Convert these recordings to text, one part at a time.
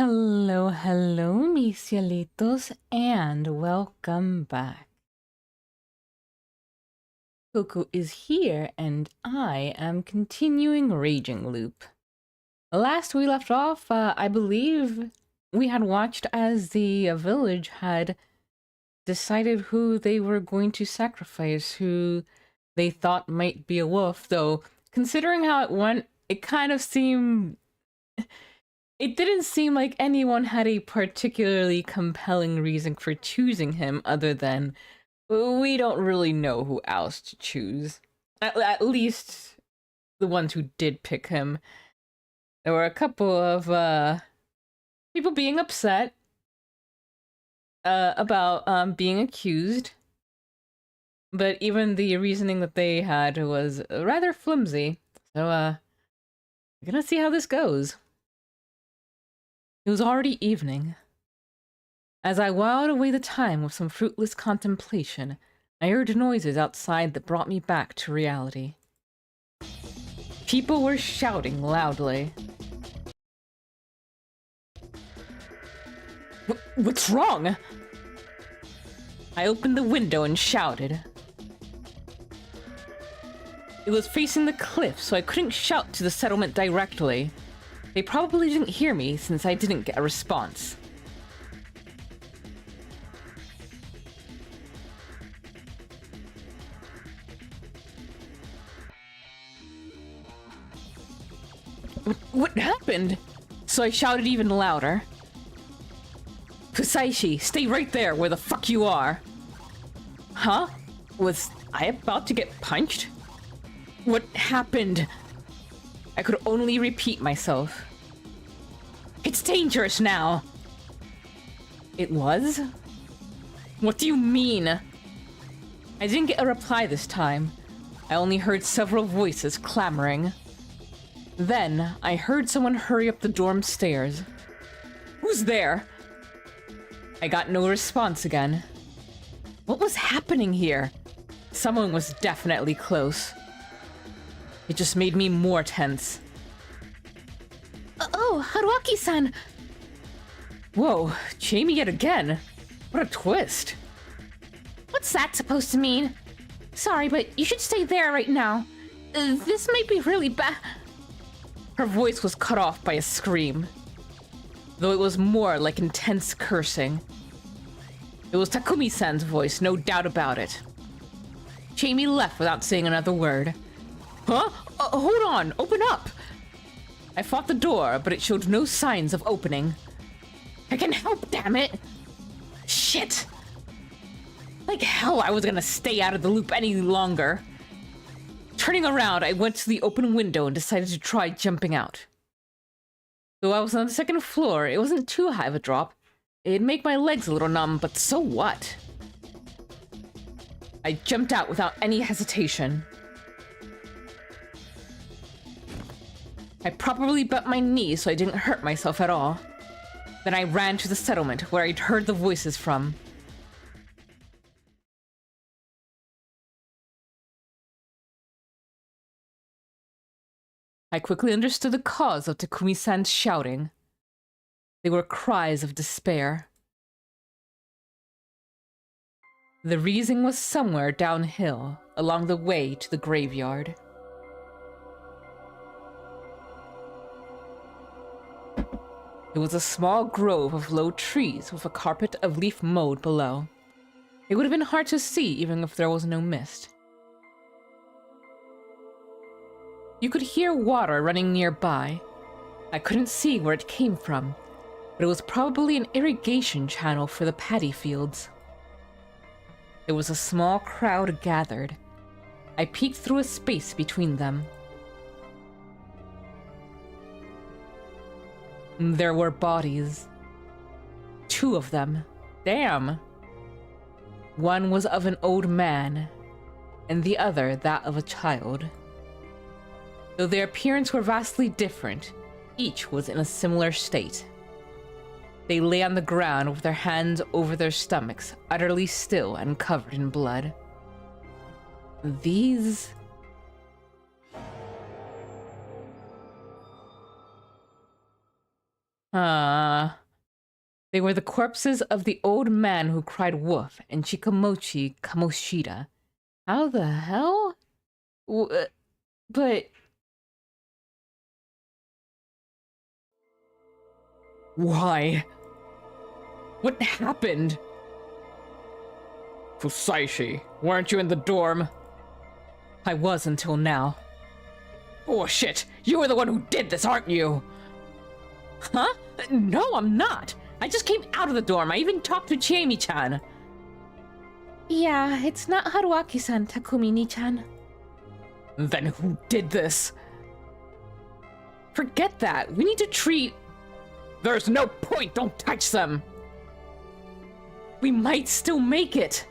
Hello, hello, mis cielitos, and welcome back. Coco is here, and I am continuing Raging Loop. Last we left off, I believe we had watched as the village had decided who they were going to sacrifice, who they thought might be a wolf, though considering how it went, it kind of seemed... It didn't seem like anyone had a particularly compelling reason for choosing him other than we don't really know who else to choose. At least the ones who did pick him. There were a couple of people being upset about being accused, but even the reasoning that they had was rather flimsy. So we're gonna see how this goes. It was already evening. As I whiled away the time with some fruitless contemplation, I heard noises outside that brought me back to reality. People were shouting loudly. What's wrong? I opened the window and shouted. It was facing the cliff, so I couldn't shout to the settlement directly. They probably didn't hear me since I didn't get a response. What happened? So I shouted even louder. Kusaishi, stay right there where the fuck you are. Huh? Was I about to get punched? What happened? I could only repeat myself. It's dangerous now. It was? What do you mean? I didn't get a reply this time. I only heard several voices clamoring. Then, I heard someone hurry up the dorm stairs. Who's there? I got no response again. What was happening here? Someone was definitely close. It just made me more tense. Oh, Haruaki-san! Whoa, Jamie yet again. What a twist. What's that supposed to mean? Sorry, but you should stay there right now. This might be really bad. Her voice was cut off by a scream, though it was more like intense cursing. It was Takumi-san's voice, no doubt about it. Jamie left without saying another word. Huh? Hold on, open up! I fought the door, but it showed no signs of opening. I can help, damn it! Shit! Like hell I was gonna stay out of the loop any longer. Turning around, I went to the open window and decided to try jumping out. Though I was on the second floor, it wasn't too high of a drop. It'd make my legs a little numb, but so what? I jumped out without any hesitation. I properly bent my knee so I didn't hurt myself at all. Then I ran to the settlement where I'd heard the voices from. I quickly understood the cause of Takumi-san's shouting. They were cries of despair. The reason was somewhere downhill, along the way to the graveyard. It was a small grove of low trees with a carpet of leaf mowed below. It would have been hard to see even if there was no mist. You could hear water running nearby. I couldn't see where it came from, but it was probably an irrigation channel for the paddy fields. There was a small crowd gathered. I peeked through a space between them. There were bodies. 2 of them. Damn! One was of an old man, and the other that of a child. Though their appearance were vastly different, each was in a similar state. They lay on the ground with their hands over their stomachs, utterly still and covered in blood. These... Ah. They were the corpses of the old man who cried wolf and Chikamochi Kamoshida. How the hell? But... Why? What happened? Fusaishi, weren't you in the dorm? I was until now. Oh shit, you were the one who did this, aren't you? Huh? No, I'm not. I just came out of the dorm. I even talked to Chiemi-chan. Yeah, it's not Haruaki-san, Takumi-ni-chan. Then who did this? Forget that. We need to treat... There's no point. Don't touch them. We might still make it.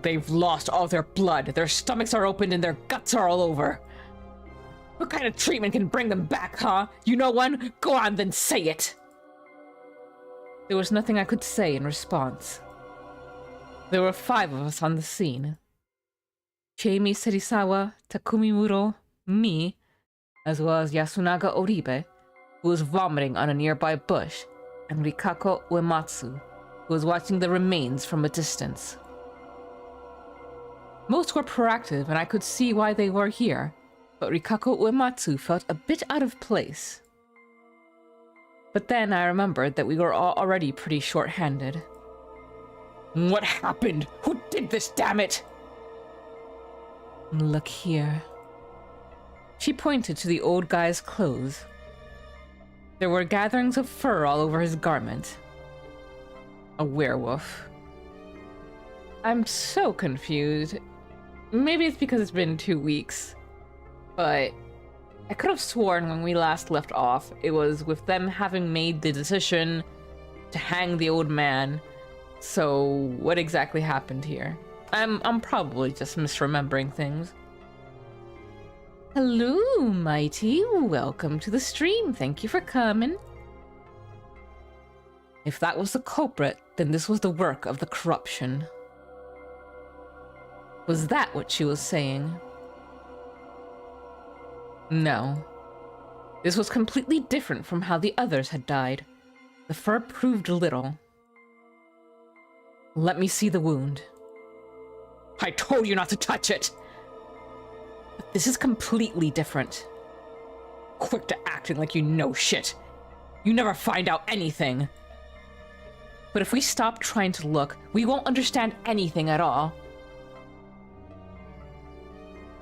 They've lost all their blood. Their stomachs are opened and their guts are all over. What kind of treatment can bring them back, huh? You know one? Go on, then say it. There was nothing I could say in response. There were 5 of us on the scene. Chiemi Serizawa, Takumi Muro, me, as well as Yasunaga Oribe, who was vomiting on a nearby bush, and Rikako Uematsu, who was watching the remains from a distance. Most were proactive, and I could see why they were here, but Rikako Uematsu felt a bit out of place. But then I remembered that we were all already pretty short-handed. What happened? Who did this, damn it? Look here. She pointed to the old guy's clothes. There were gatherings of fur all over his garment. A werewolf. I'm so confused. Maybe it's because it's been 2 weeks, but I could have sworn when we last left off, it was with them having made the decision to hang the old man. So what exactly happened here? I'm probably just misremembering things. Hello, Mighty. Welcome to the stream. Thank you for coming. If that was the culprit, then this was the work of the corruption. Was that what she was saying? No. This was completely different from how the others had died. The fur proved little. Let me see the wound. I told you not to touch it! But this is completely different. Quick to acting like you know shit. You never find out anything. But if we stop trying to look, we won't understand anything at all.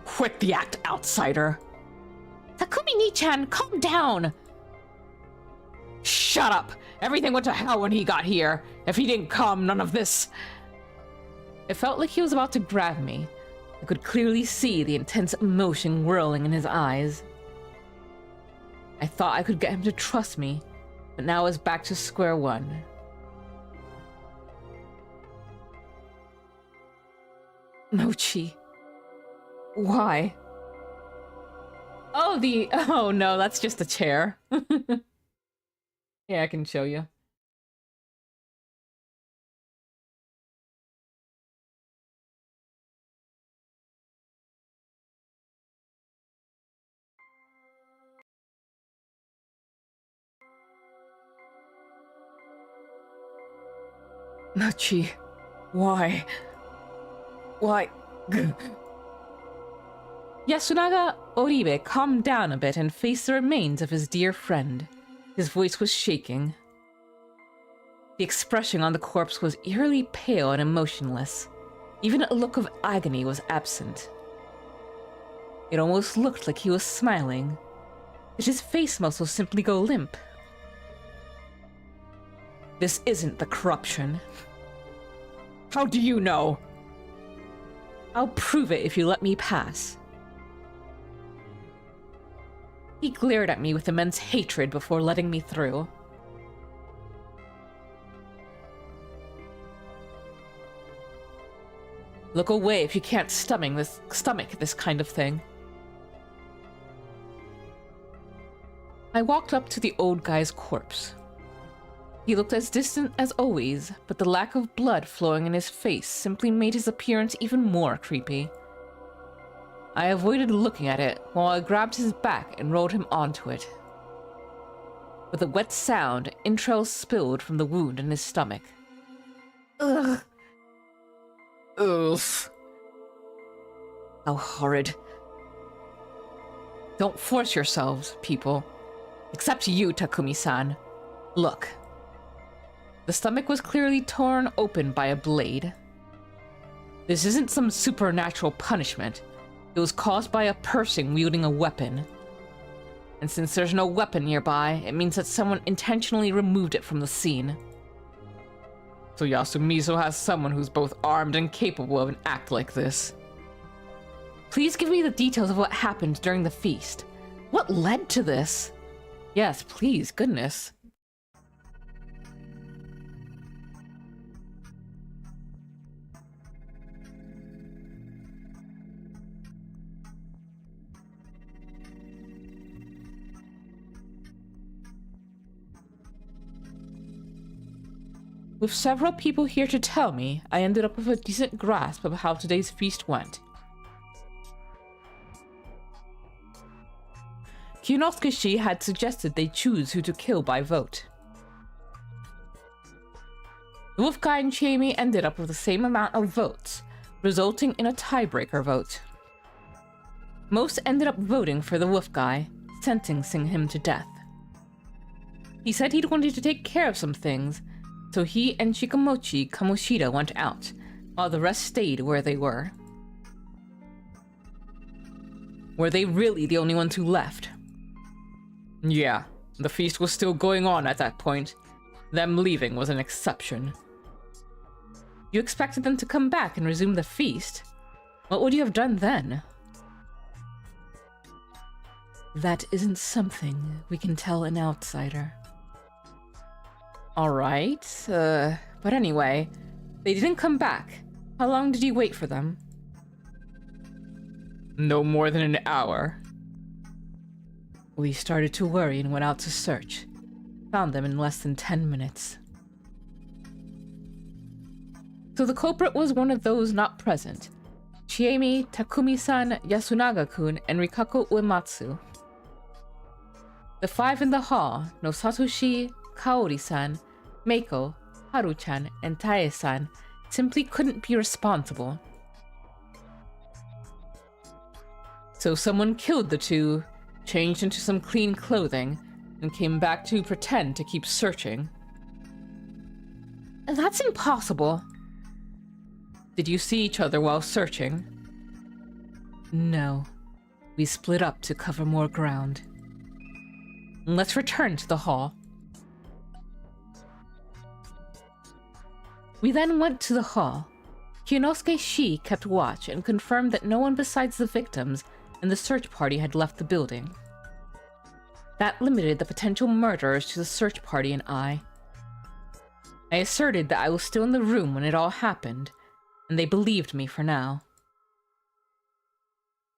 Quit the act, outsider. Takumi-ni-chan, calm down! Shut up! Everything went to hell when he got here. If he didn't come, none of this... It felt like he was about to grab me. I could clearly see the intense emotion whirling in his eyes. I thought I could get him to trust me, but now I was back to square one. Mochi. Why? Oh no, that's just a chair. Yeah, I can show you. Mochi, why? Why? Yasunaga Oribe calmed down a bit and faced the remains of his dear friend. His voice was shaking. The expression on the corpse was eerily pale and emotionless. Even a look of agony was absent. It almost looked like he was smiling. Did his face muscles simply go limp? This isn't the corruption. How do you know? I'll prove it if you let me pass. He glared at me with immense hatred before letting me through. Look away if you can't stomach this kind of thing. I walked up to the old guy's corpse. He looked as distant as always, but the lack of blood flowing in his face simply made his appearance even more creepy. I avoided looking at it while I grabbed his back and rolled him onto it. With a wet sound, entrails spilled from the wound in his stomach. Ugh. Ugh. How horrid. Don't force yourselves, people. Except you, Takumi-san. Look. The stomach was clearly torn open by a blade. This isn't some supernatural punishment. It was caused by a person wielding a weapon. And since there's no weapon nearby, it means that someone intentionally removed it from the scene. So Yasumizo has someone who's both armed and capable of an act like this. Please give me the details of what happened during the feast. What led to this? Yes, please, goodness. With several people here to tell me, I ended up with a decent grasp of how today's feast went. Kyonosuke had suggested they choose who to kill by vote. The wolf guy and Chiemi ended up with the same amount of votes, resulting in a tiebreaker vote. Most ended up voting for the wolf guy, sentencing him to death. He said he'd wanted to take care of some things, so he and Shikamochi Kamoshida went out, while the rest stayed where they were. Were they really the only ones who left? Yeah, the feast was still going on at that point. Them leaving was an exception. You expected them to come back and resume the feast? What would you have done then? That isn't something we can tell an outsider. Alright, but anyway, they didn't come back. How long did you wait for them? No more than an hour. We started to worry and went out to search. Found them in less than 10 minutes. So the culprit was one of those not present. Chiemi, Takumi-san, Yasunaga-kun, and Rikako Uematsu. The five in the hall, no Satoshi, Kaori-san, Meiko, Haru-chan, and Tae-san, simply couldn't be responsible. So someone killed the two, changed into some clean clothing, and came back to pretend to keep searching. That's impossible. Did you see each other while searching? No. We split up to cover more ground. Let's return to the hall. We then went to the hall. Kyonosuke kept watch and confirmed that no one besides the victims and the search party had left the building. That limited the potential murderers to the search party and I. I asserted that I was still in the room when it all happened, and they believed me for now.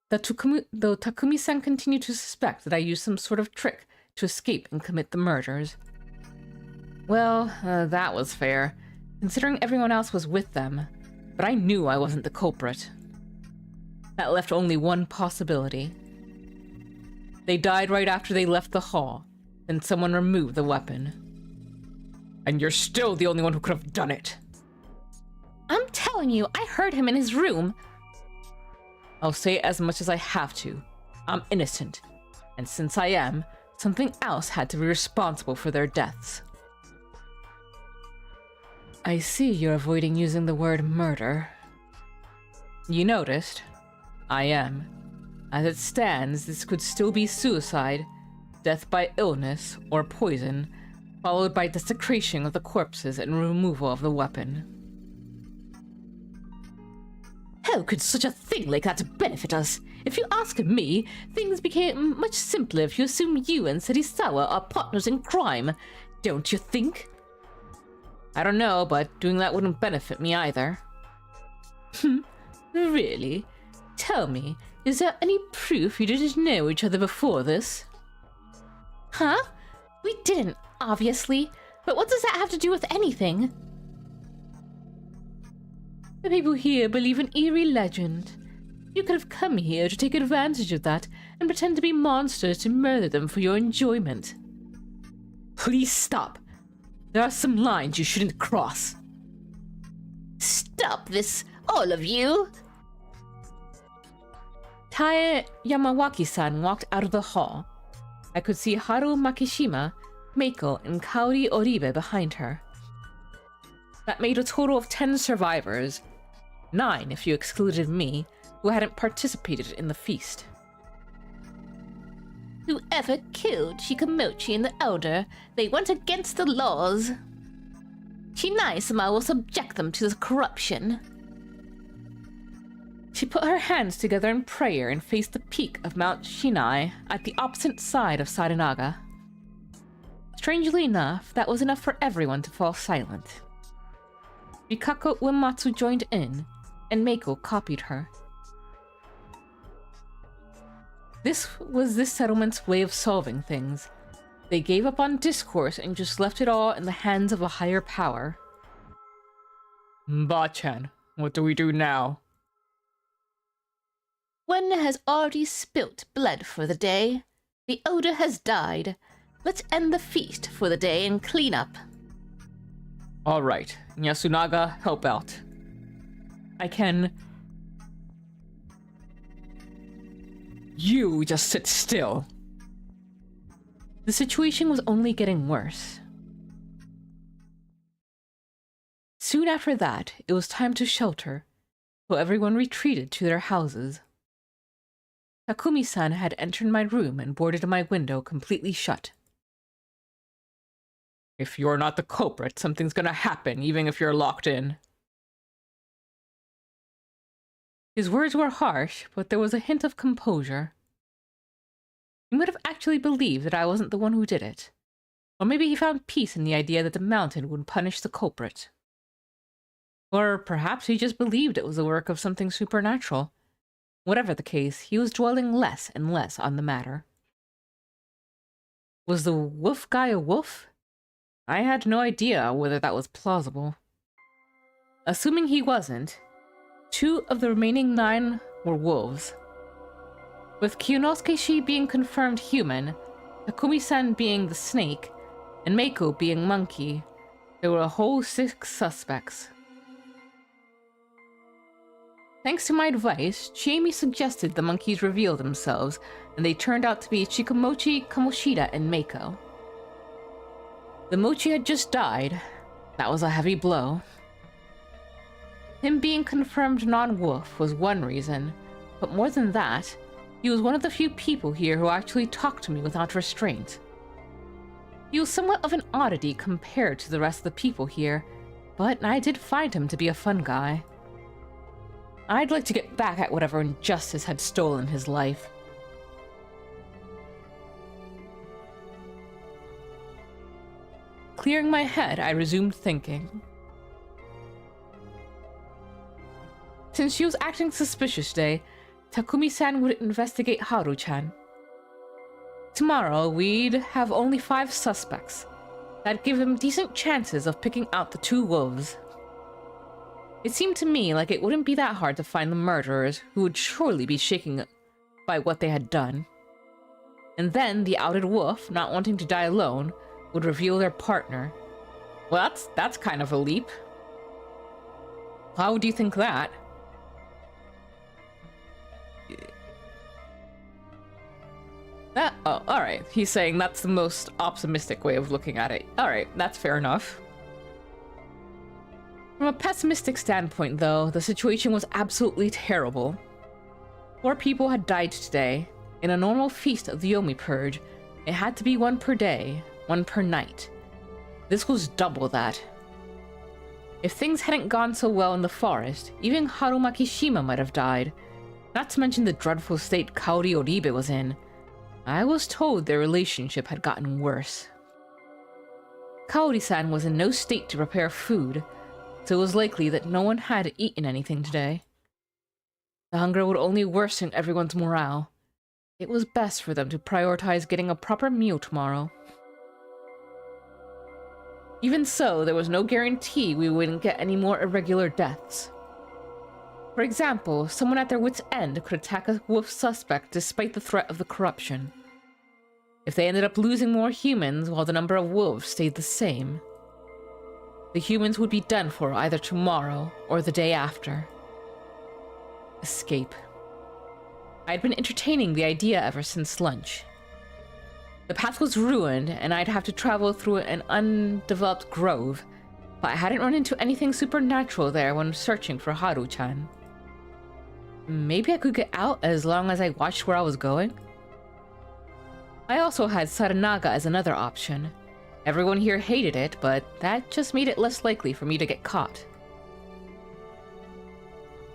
Though Takumi-san continued to suspect that I used some sort of trick to escape and commit the murders. Well, that was fair, considering everyone else was with them, but I knew I wasn't the culprit. That left only one possibility. They died right after they left the hall, then someone removed the weapon. And you're still the only one who could have done it. I'm telling you, I heard him in his room. I'll say as much as I have to. I'm innocent. And since I am, something else had to be responsible for their deaths. I see you're avoiding using the word murder. You noticed? I am. As it stands, this could still be suicide, death by illness or poison, followed by desecration of the corpses and removal of the weapon. How could such a thing like that benefit us? If you ask me, things became much simpler if you assume you and Serizawa are partners in crime, don't you think? I don't know, but doing that wouldn't benefit me either. Really? Tell me, is there any proof you didn't know each other before this? Huh? We didn't, obviously. But what does that have to do with anything? The people here believe an eerie legend. You could have come here to take advantage of that and pretend to be monsters to murder them for your enjoyment. Please stop. There are some lines you shouldn't cross. Stop this, all of you! Tae Yamawaki-san walked out of the hall. I could see Haru Makishima, Meiko, and Kaori Oribe behind her. That made a total of 10 survivors, 9 if you excluded me, who hadn't participated in the feast. Whoever killed Shikamochi and the Elder, they went against the laws. Shinai-sama will subject them to the corruption. She put her hands together in prayer and faced the peak of Mount Shinai at the opposite side of Sarinaga. Strangely enough, that was enough for everyone to fall silent. Rikako Uematsu joined in, and Meiko copied her. This was this settlement's way of solving things. They gave up on discourse and just left it all in the hands of a higher power. Ba-chan, what do we do now? One has already spilt blood for the day. The Elder has died. Let's end the feast for the day and clean up. Alright, Yasunaga, help out. I can... You just sit still. The situation was only getting worse. Soon after that, it was time to shelter, so everyone retreated to their houses. Takumi-san had entered my room and boarded my window completely shut. If you're not the culprit, something's gonna happen, even if you're locked in. His words were harsh, but there was a hint of composure. He would have actually believed that I wasn't the one who did it. Or maybe he found peace in the idea that the mountain would punish the culprit. Or perhaps he just believed it was the work of something supernatural. Whatever the case, he was dwelling less and less on the matter. Was the wolf guy a wolf? I had no idea whether that was plausible. Assuming he wasn't, 2 of the remaining 9 were wolves. With Kyonosuke-shi being confirmed human, Takumi-san being the snake, and Meiko being monkey, there were a whole 6 suspects. Thanks to my advice, Chiemi suggested the monkeys reveal themselves, and they turned out to be Shikamochi, Kamoshida, and Meiko. The Mochi had just died. That was a heavy blow. Him being confirmed non-wolf was one reason, but more than that, he was one of the few people here who actually talked to me without restraint. He was somewhat of an oddity compared to the rest of the people here, but I did find him to be a fun guy. I'd like to get back at whatever injustice had stolen his life. Clearing my head, I resumed thinking. Since she was acting suspicious today, Takumi-san would investigate Haru-chan. Tomorrow, we'd have only 5 suspects. That'd give him decent chances of picking out the 2 wolves. It seemed to me like it wouldn't be that hard to find the murderers, who would surely be shaken by what they had done. And then the outed wolf, not wanting to die alone, would reveal their partner. Well, that's kind of a leap. How do you think that? Oh, alright. He's saying that's the most optimistic way of looking at it. Alright, that's fair enough. From a pessimistic standpoint, though, the situation was absolutely terrible. 4 people had died today. In a normal feast of the Yomi Purge, it had to be 1 per day, 1 per night. This was double that. If things hadn't gone so well in the forest, even Haru Makishima might have died. Not to mention the dreadful state Kaori Oribe was in. I was told their relationship had gotten worse. Kaori-san was in no state to prepare food, so it was likely that no one had eaten anything today. The hunger would only worsen everyone's morale. It was best for them to prioritize getting a proper meal tomorrow. Even so, there was no guarantee we wouldn't get any more irregular deaths. For example, someone at their wits' end could attack a wolf suspect despite the threat of the corruption. if they ended up losing more humans while the number of wolves stayed the same. The humans would be done for either tomorrow or the day after. Escape. I'd been entertaining the idea ever since lunch. The path was ruined, and I'd have to travel through an undeveloped grove, but I hadn't run into anything supernatural there when searching for Haru-chan. Maybe I could get out as long as I watched where I was going? I also had Saranaga as another option. Everyone here hated it, but that just made it less likely for me to get caught.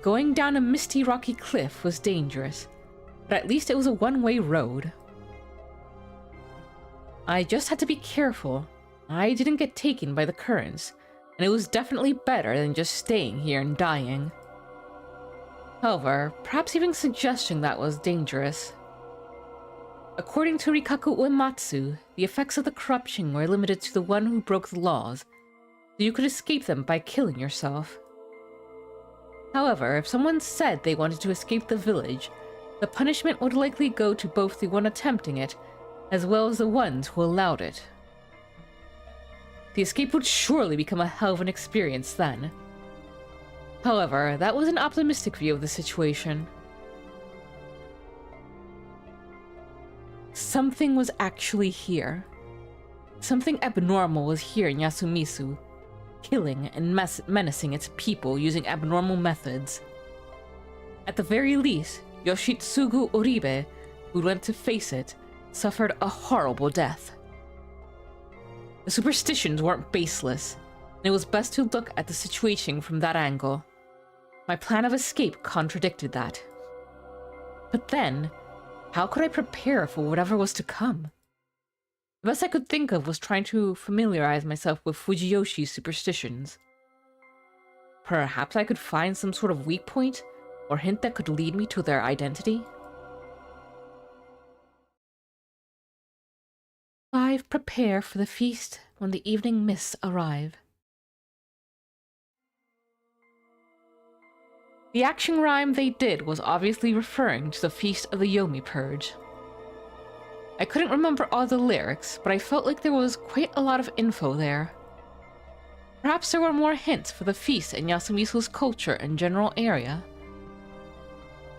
Going down a misty rocky cliff was dangerous, but at least it was a one-way road. I just had to be careful. I didn't get taken by the currents, and it was definitely better than just staying here and dying. However, perhaps even suggesting that was dangerous. According to Rikaku Uematsu, the effects of the corruption were limited to the one who broke the laws, so you could escape them by killing yourself. However, if someone said they wanted to escape the village, the punishment would likely go to both the one attempting it, as well as the ones who allowed it. The escape would surely become a hell of an experience then. However, that was an optimistic view of the situation. Something was actually here. Something abnormal was here in Yasumisu, killing and menacing its people using abnormal methods. At the very least, Yoshitsugu Oribe, who went to face it, suffered a horrible death. The superstitions weren't baseless, and it was best to look at the situation from that angle. My plan of escape contradicted that. But then, how could I prepare for whatever was to come? The best I could think of was trying to familiarize myself with Fujiyoshi's superstitions. Perhaps I could find some sort of weak point or hint that could lead me to their identity? 5. Prepare for the feast when the evening mists arrive. The action rhyme they did was obviously referring to the Feast of the Yomi Purge. I couldn't remember all the lyrics, but I felt like there was quite a lot of info there. Perhaps there were more hints for the feast in Yasumisu's culture and general area.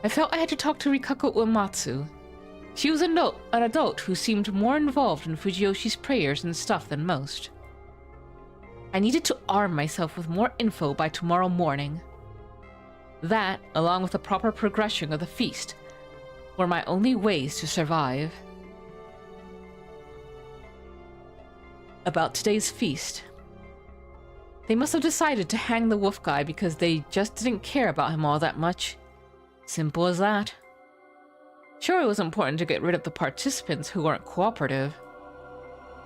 I felt I had to talk to Rikaku Uematsu. She was an adult who seemed more involved in Fujiyoshi's prayers and stuff than most. I needed to arm myself with more info by tomorrow morning. That, along with the proper progression of the feast, were my only ways to survive. About today's feast. They must have decided to hang the wolf guy because they just didn't care about him all that much. Simple as that. Sure, it was important to get rid of the participants who weren't cooperative.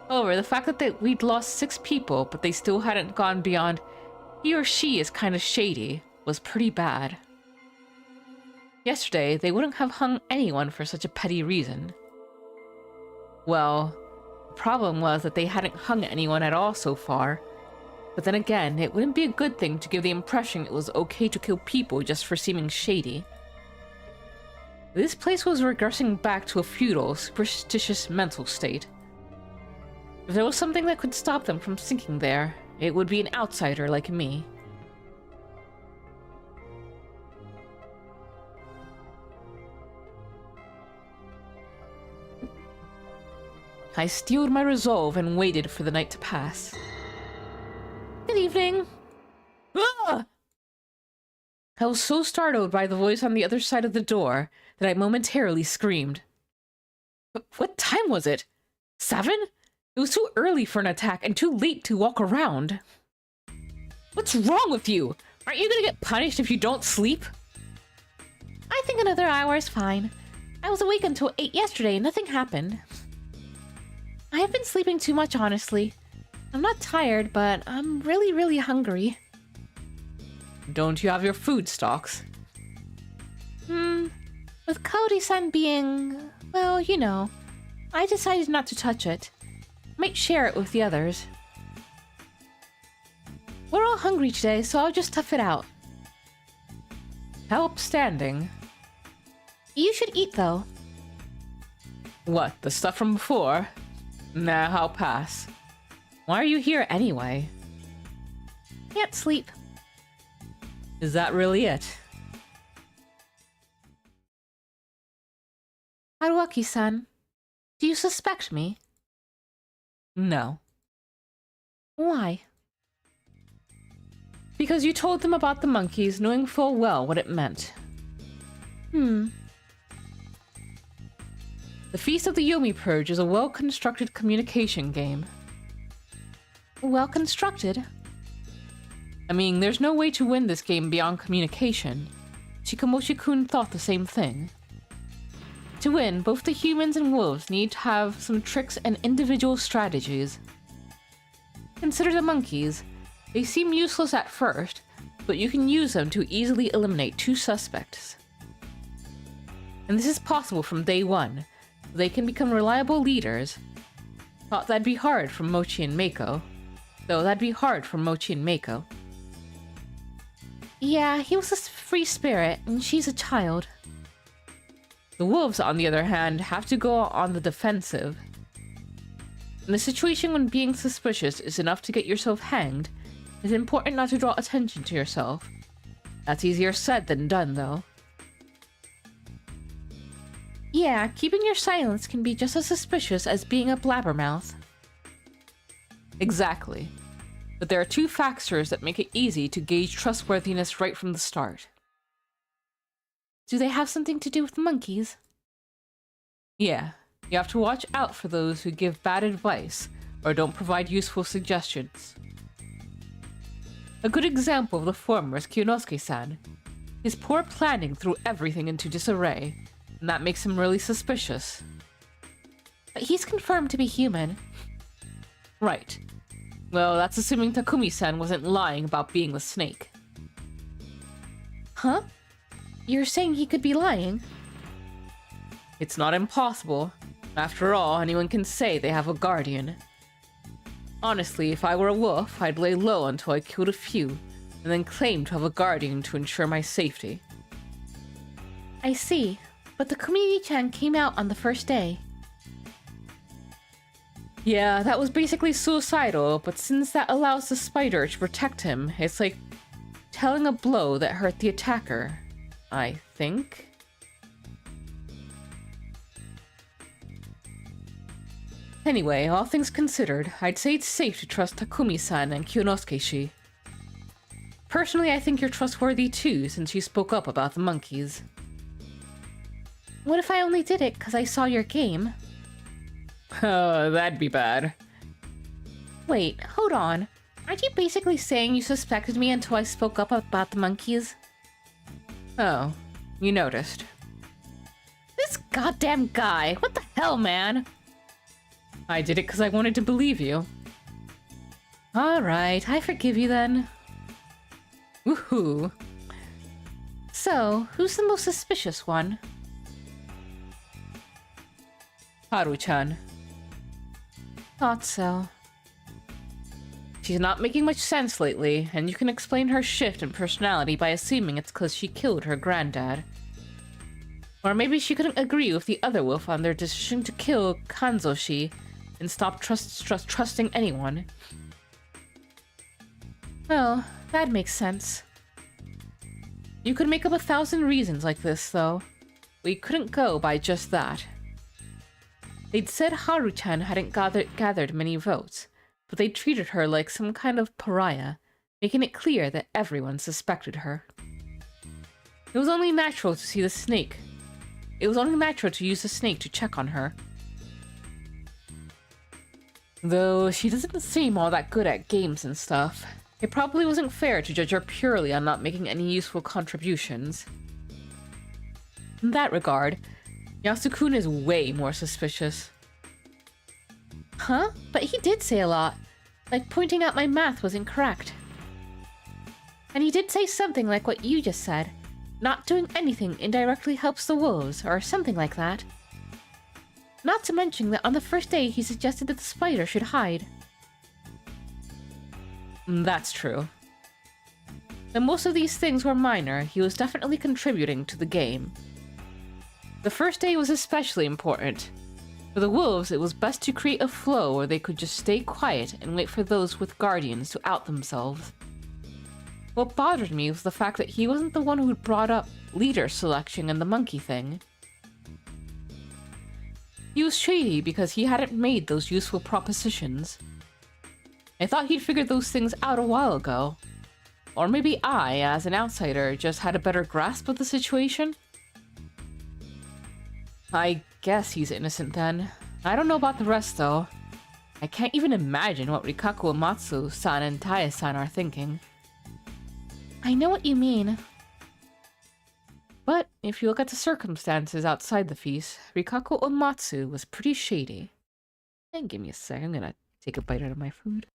However, the fact that we'd lost 6 people, but they still hadn't gone beyond he or she is kind of shady, was pretty bad. Yesterday, they wouldn't have hung anyone for such a petty reason. Well, the problem was that they hadn't hung anyone at all so far. But then again, it wouldn't be a good thing to give the impression it was okay to kill people just for seeming shady. This place was regressing back to a feudal, superstitious mental state. If there was something that could stop them from sinking there, it would be an outsider like me. I steeled my resolve and waited for the night to pass. Good evening. Ah! I was so startled by the voice on the other side of the door that I momentarily screamed. What time was it? 7? It was too early for an attack and too late to walk around. What's wrong with you? Aren't you gonna get punished if you don't sleep? I think another hour is fine. I was awake until 8 yesterday and nothing happened. I have been sleeping too much, honestly. I'm not tired, but I'm really hungry. Don't you have your food stocks? With Cody-san being, well, you know, I decided not to touch it. Might share it with the others. We're all hungry today, so I'll just tough it out. How upstanding. You should eat, though. What, the stuff from before? Nah, I'll pass. Why are you here anyway? Can't sleep. Is that really it? Haruaki-san, do you suspect me? No. Why? Because you told them about the monkeys, knowing full well what it meant. Hmm. The Feast of the Yomi Purge is a well-constructed communication game. Well constructed? I mean, there's no way to win this game beyond communication. Shikamoshi-kun thought the same thing. To win, both the humans and wolves need to have some tricks and individual strategies. Consider the monkeys. They seem useless at first, but you can use them to easily eliminate 2 suspects. And this is possible from day 1. They can become reliable leaders. Thought that'd be hard for Mochi and Mako. Though that'd be hard for Mochi and Mako. Yeah, he was a free spirit, and she's a child. The wolves, on the other hand, have to go on the defensive. In a situation when being suspicious is enough to get yourself hanged, it's important not to draw attention to yourself. That's easier said than done, though. Yeah, keeping your silence can be just as suspicious as being a blabbermouth. Exactly. But there are 2 factors that make it easy to gauge trustworthiness right from the start. Do they have something to do with the monkeys? Yeah, you have to watch out for those who give bad advice or don't provide useful suggestions. A good example of the former is Kyonosuke-san. His poor planning threw everything into disarray, and that makes him really suspicious. But he's confirmed to be human. Right. Well, that's assuming Takumi-san wasn't lying about being the snake. Huh? You're saying he could be lying? It's not impossible. After all, anyone can say they have a guardian. Honestly, if I were a wolf, I'd lay low until I killed a few, and then claim to have a guardian to ensure my safety. I see, but the Kumiri-chan came out on the first day. Yeah, that was basically suicidal, but since that allows the spider to protect him, it's like telling a blow that hurt the attacker, I think. Anyway, all things considered, I'd say it's safe to trust Takumi-san and Kyonosuke-shi. Personally, I think you're trustworthy too, since you spoke up about the monkeys. What if I only did it because I saw your game? Oh, that'd be bad. Wait, hold on. Aren't you basically saying you suspected me until I spoke up about the monkeys? Oh, you noticed. This goddamn guy! What the hell, man? I did it because I wanted to believe you. Alright, I forgive you then. Woohoo! So, who's the most suspicious one? Haru-chan. Thought so. She's not making much sense lately, and you can explain her shift in personality by assuming it's because she killed her granddad. Or maybe she couldn't agree with the other wolf on their decision to kill Kanzoshi and stop trusting anyone. Oh, that makes sense. You could make up 1,000 reasons like this, though. We couldn't go by just that. They'd said Haru-chan hadn't gathered many votes, but they treated her like some kind of pariah, making it clear that everyone suspected her. It was only natural to see the snake. It was only natural to use the snake to check on her. Though she doesn't seem all that good at games and stuff, it probably wasn't fair to judge her purely on not making any useful contributions. In that regard, Yasukun is way more suspicious. Huh? But he did say a lot. Like pointing out my math was incorrect. And he did say something like what you just said. Not doing anything indirectly helps the wolves, or something like that. Not to mention that on the first day he suggested that the spider should hide. That's true. Though most of these things were minor, he was definitely contributing to the game. The first day was especially important. For the wolves, it was best to create a flow where they could just stay quiet and wait for those with guardians to out themselves. What bothered me was the fact that he wasn't the one who brought up leader selection and the monkey thing. He was shady because he hadn't made those useful propositions. I thought he'd figured those things out a while ago. Or maybe I, as an outsider, just had a better grasp of the situation? I guess he's innocent then. I don't know about the rest though. I can't even imagine what Rikaku Uematsu-san and Taya-san are thinking. I know what you mean. But if you look at the circumstances outside the feast, Rikaku Uematsu was pretty shady. And give me a sec, I'm gonna take a bite out of my food.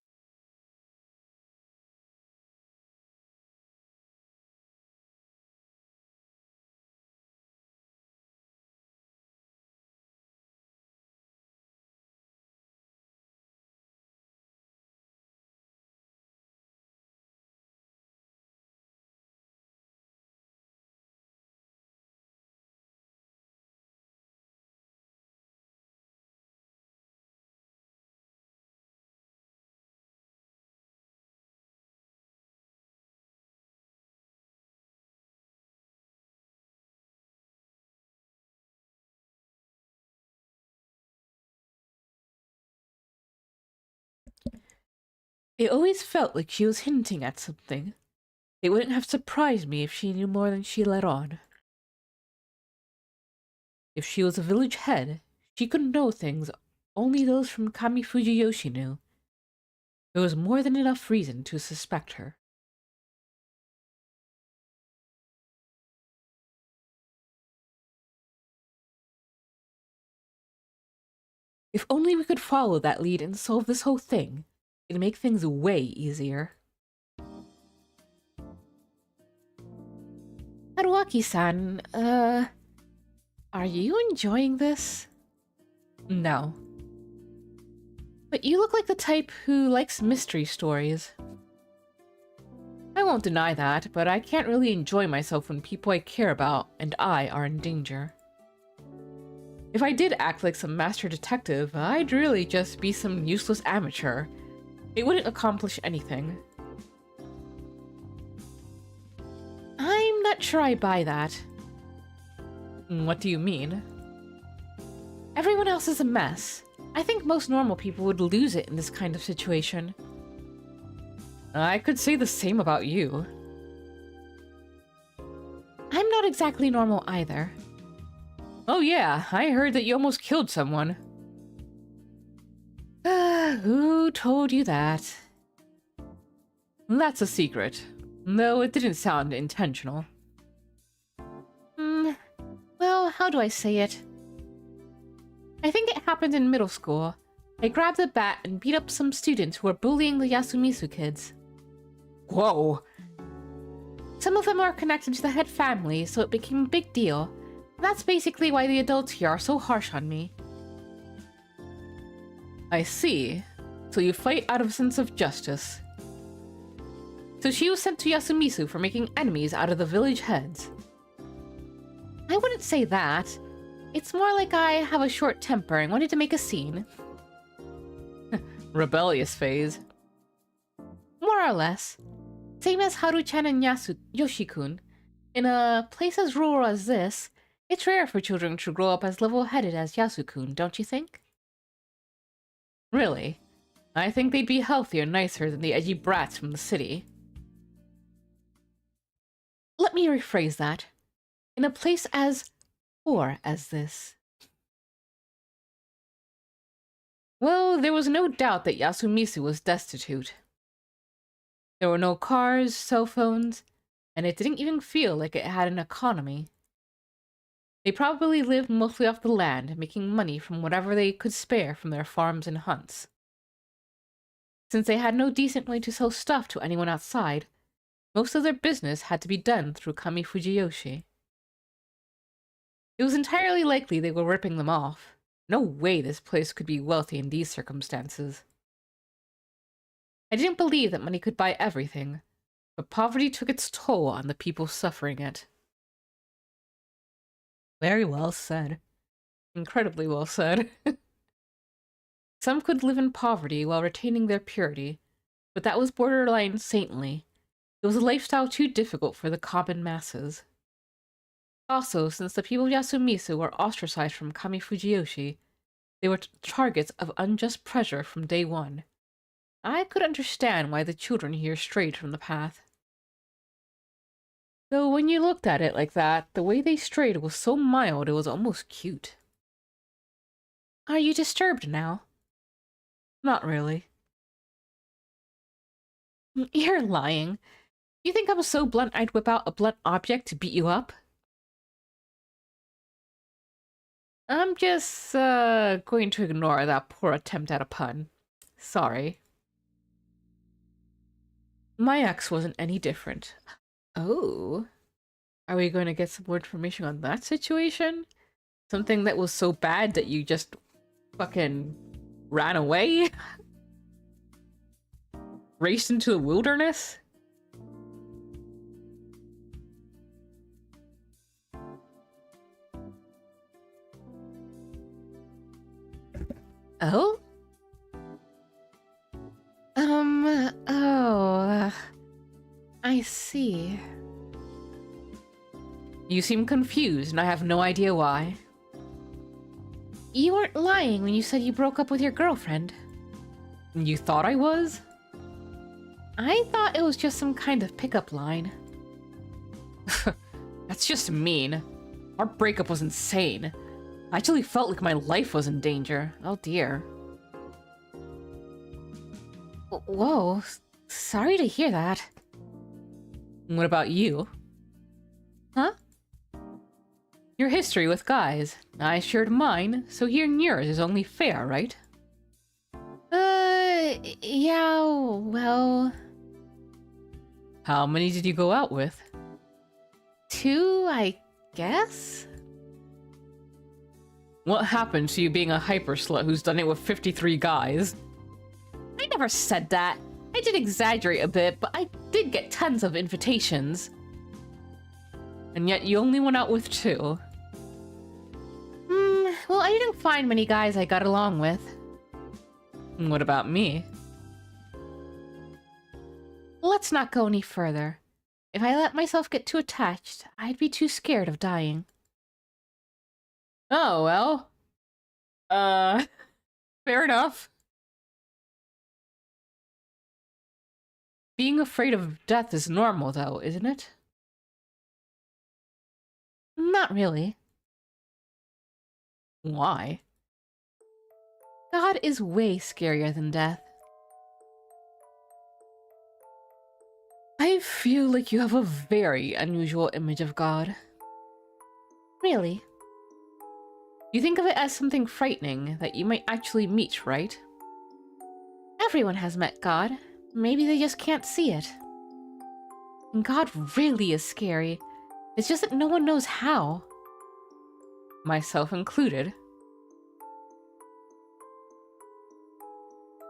It always felt like she was hinting at something. It wouldn't have surprised me if she knew more than she let on. If she was a village head, she could know things only those from Kami Fujiyoshi knew. There was more than enough reason to suspect her. If only we could follow that lead and solve this whole thing, it'd make things way easier. Haruaki-san, are you enjoying this? No. But you look like the type who likes mystery stories. I won't deny that, but I can't really enjoy myself when people I care about and I are in danger. If I did act like some master detective, I'd really just be some useless amateur. It wouldn't accomplish anything. I'm not sure I buy that. What do you mean? Everyone else is a mess. I think most normal people would lose it in this kind of situation. I could say the same about you. I'm not exactly normal either. Oh yeah, I heard that you almost killed someone. Who told you that? That's a secret, though it didn't sound intentional. Well, how do I say it? I think it happened in middle school. I grabbed a bat and beat up some students who were bullying the Yasumisu kids. Whoa! Some of them are connected to the head family, so it became a big deal. That's basically why the adults here are so harsh on me. I see. So you fight out of a sense of justice. So she was sent to Yasumisu for making enemies out of the village heads. I wouldn't say that. It's more like I have a short temper and wanted to make a scene. Rebellious phase. More or less. Same as Haru-chan and Yoshi-kun. In a place as rural as this, it's rare for children to grow up as level-headed as Yasu-kun, don't you think? Really? I think they'd be healthier and nicer than the edgy brats from the city. Let me rephrase that. In a place as poor as this. Well, there was no doubt that Yasumisu was destitute. There were no cars, cell phones, and it didn't even feel like it had an economy. They probably lived mostly off the land, making money from whatever they could spare from their farms and hunts. Since they had no decent way to sell stuff to anyone outside, most of their business had to be done through Kami Fujiyoshi. It was entirely likely they were ripping them off. No way this place could be wealthy in these circumstances. I didn't believe that money could buy everything, but poverty took its toll on the people suffering it. Very well said. Incredibly well said. Some could live in poverty while retaining their purity, but that was borderline saintly. It was a lifestyle too difficult for the common masses. Also, since the people of Yasumisu were ostracized from Kami Fujiyoshi, they were targets of unjust pressure from day one. I could understand why the children here strayed from the path. Though when you looked at it like that, the way they strayed was so mild it was almost cute. Are you disturbed now? Not really. You're lying. You think I'm so blunt I'd whip out a blunt object to beat you up? I'm just, going to ignore that poor attempt at a pun. Sorry. My ex wasn't any different. Oh. Are we going to get some more information on that situation? Something that was so bad that you just fucking ran away? Raced into the wilderness? Oh? I see. You seem confused, and I have no idea why. You weren't lying when you said you broke up with your girlfriend. You thought I was? I thought it was just some kind of pickup line. That's just mean. Our breakup was insane. I actually felt like my life was in danger. Oh dear. Whoa, sorry to hear that. What about you? Huh? Your history with guys. I shared mine, so hearing yours is only fair, right? Yeah, well... How many did you go out with? 2, I guess? What happened to you being a hyper slut who's done it with 53 guys? I never said that. I did exaggerate a bit, but I did get tons of invitations. And yet you only went out with 2. Well, I didn't find many guys I got along with. What about me? Let's not go any further. If I let myself get too attached, I'd be too scared of dying. Oh, well. Fair enough. Being afraid of death is normal, though, isn't it? Not really. Why? God is way scarier than death. I feel like you have a very unusual image of God. Really? You think of it as something frightening that you might actually meet, right? Everyone has met God. Maybe they just can't see it. And God really is scary. It's just that no one knows how. Myself included.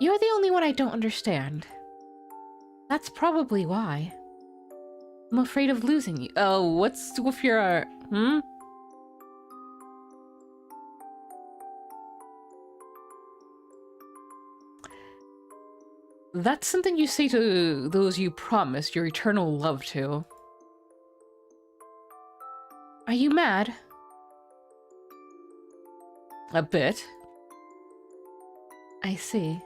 You're the only one I don't understand. That's probably why. I'm afraid of losing you. Oh, what's with your... That's something you say to those you promised your eternal love to. Are you mad? A bit. I see.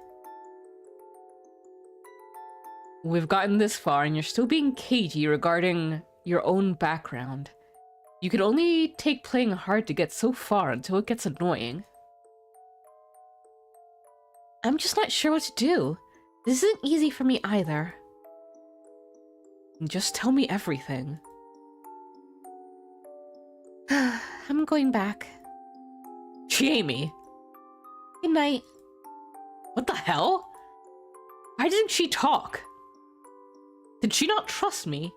We've gotten this far and you're still being cagey regarding your own background. You could only take playing hard to get so far until it gets annoying. I'm just not sure what to do. This isn't easy for me either. Just tell me everything. I'm going back. Jamie! Good night. What the hell? Why didn't she talk? Did she not trust me?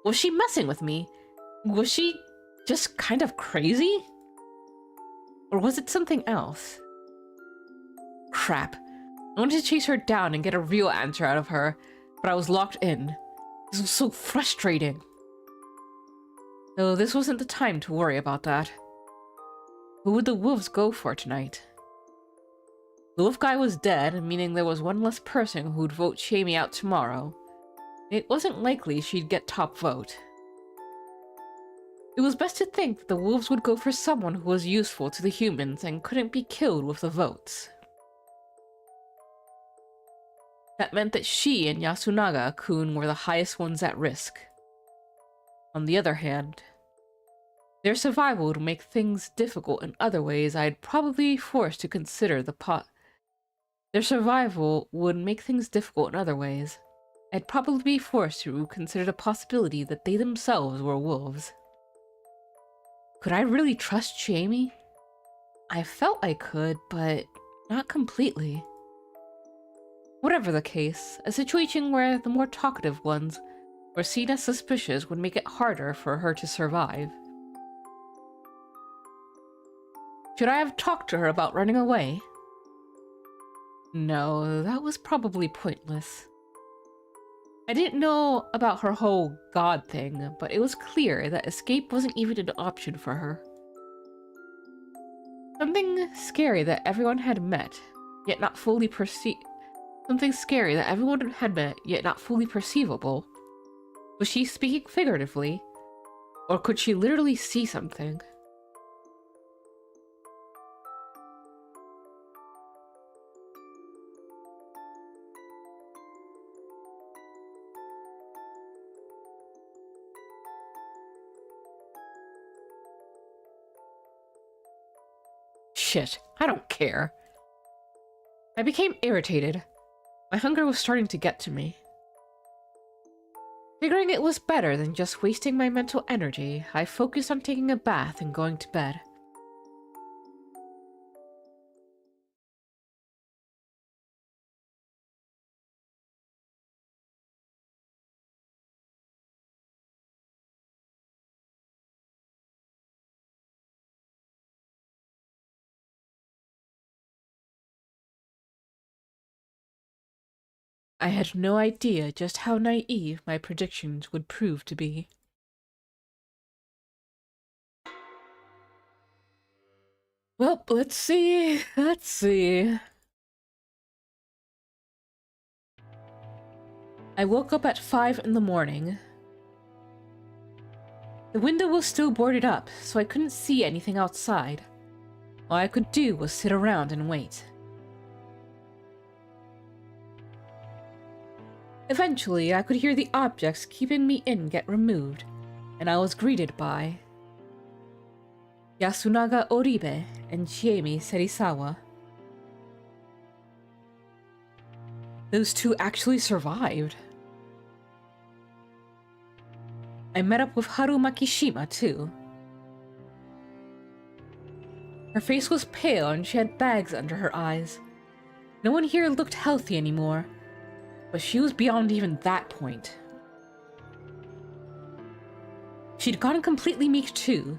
Was she messing with me? Was she just kind of crazy? Or was it something else? Crap. I wanted to chase her down and get a real answer out of her, but I was locked in. This was so frustrating. Though this wasn't the time to worry about that. Who would the wolves go for tonight? The wolf guy was dead, meaning there was one less person who'd vote Shamey out tomorrow. It wasn't likely she'd get top vote. It was best to think that the wolves would go for someone who was useful to the humans and couldn't be killed with the votes. That meant that she and Yasunaga-kun were the highest ones at risk. On the other hand, their survival would make things difficult in other ways I'd probably be forced to consider the Their survival would make things difficult in other ways. I'd probably be forced to consider the possibility that they themselves were wolves. Could I really trust Jamie? I felt I could, but not completely. Whatever the case, a situation where the more talkative ones were seen as suspicious would make it harder for her to survive. Should I have talked to her about running away? No, that was probably pointless. I didn't know about her whole god thing, but it was clear that escape wasn't even an option for her. Something scary that everyone had met, yet not fully Something scary that everyone had met, yet not fully perceivable. Was she speaking figuratively? Or could she literally see something? Shit, I don't care. I became irritated. My hunger was starting to get to me. Figuring it was better than just wasting my mental energy, I focused on taking a bath and going to bed. I had no idea just how naive my predictions would prove to be. Well, let's see. I woke up at 5 in the morning. The window was still boarded up, so I couldn't see anything outside. All I could do was sit around and wait. Eventually, I could hear the objects keeping me in get removed, and I was greeted by Yasunaga Oribe and Chiemi Serizawa. Those two actually survived. I met up with Haru Makishima, too. Her face was pale and she had bags under her eyes. No one here looked healthy anymore. But she was beyond even that point. She'd gone completely meek too.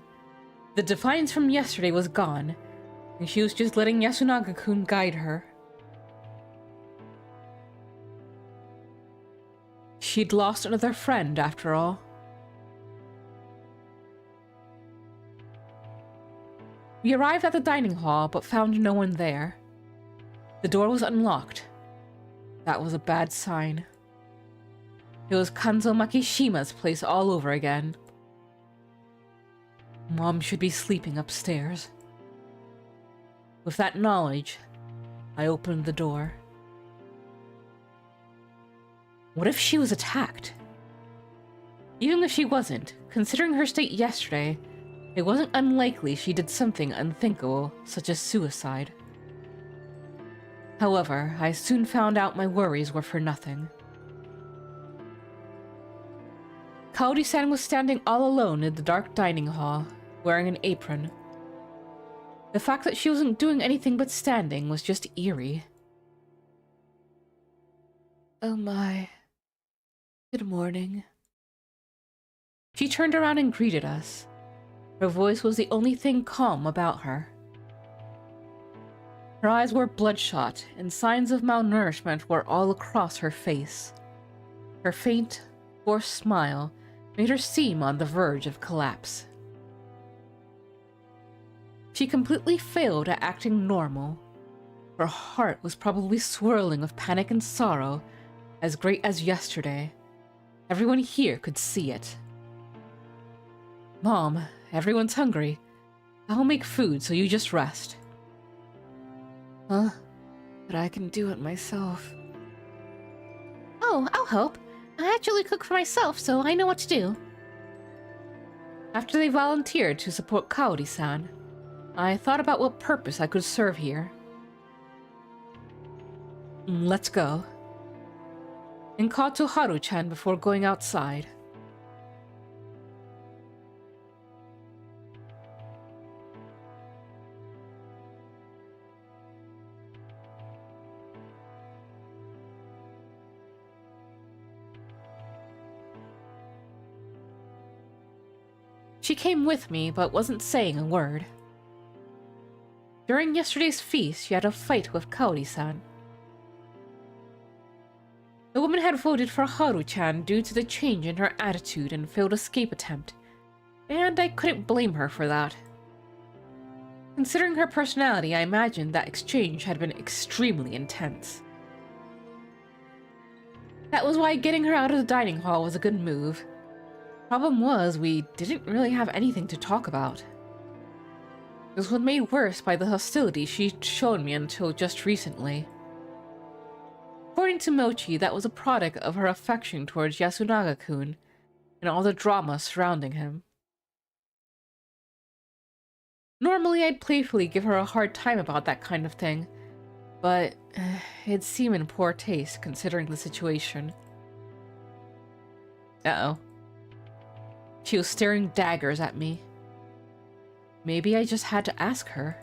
The defiance from yesterday was gone, and she was just letting Yasunaga-kun guide her. She'd lost another friend, after all. We arrived at the dining hall, but found no one there. The door was unlocked. That was a bad sign. It was Kanzo Makishima's place all over again. Mom should be sleeping upstairs. With that knowledge, I opened the door. What if she was attacked? Even if she wasn't, considering her state yesterday, it wasn't unlikely she did something unthinkable, such as suicide. However, I soon found out my worries were for nothing. Kaori-san was standing all alone in the dark dining hall, wearing an apron. The fact that she wasn't doing anything but standing was just eerie. Oh my. Good morning. She turned around and greeted us. Her voice was the only thing calm about her. Her eyes were bloodshot, and signs of malnourishment were all across her face. Her faint, forced smile made her seem on the verge of collapse. She completely failed at acting normal. Her heart was probably swirling with panic and sorrow, as great as yesterday. Everyone here could see it. Mom, everyone's hungry. I'll make food so you just rest. Huh? But I can do it myself. Oh, I'll help. I actually cook for myself, so I know what to do. After they volunteered to support Kaori-san, I thought about what purpose I could serve here. Let's go. And call to Haru-chan before going outside. She came with me, but wasn't saying a word. During yesterday's feast, she had a fight with Kaori-san. The woman had voted for Haru-chan due to the change in her attitude and failed escape attempt, and I couldn't blame her for that. Considering her personality, I imagined that exchange had been extremely intense. That was why getting her out of the dining hall was a good move. Problem was, we didn't really have anything to talk about. This was made worse by the hostility she'd shown me until just recently. According to Mochi, that was a product of her affection towards Yasunaga-kun and all the drama surrounding him. Normally, I'd playfully give her a hard time about that kind of thing, but it seemed in poor taste considering the situation. Uh-oh. She was staring daggers at me. Maybe I just had to ask her.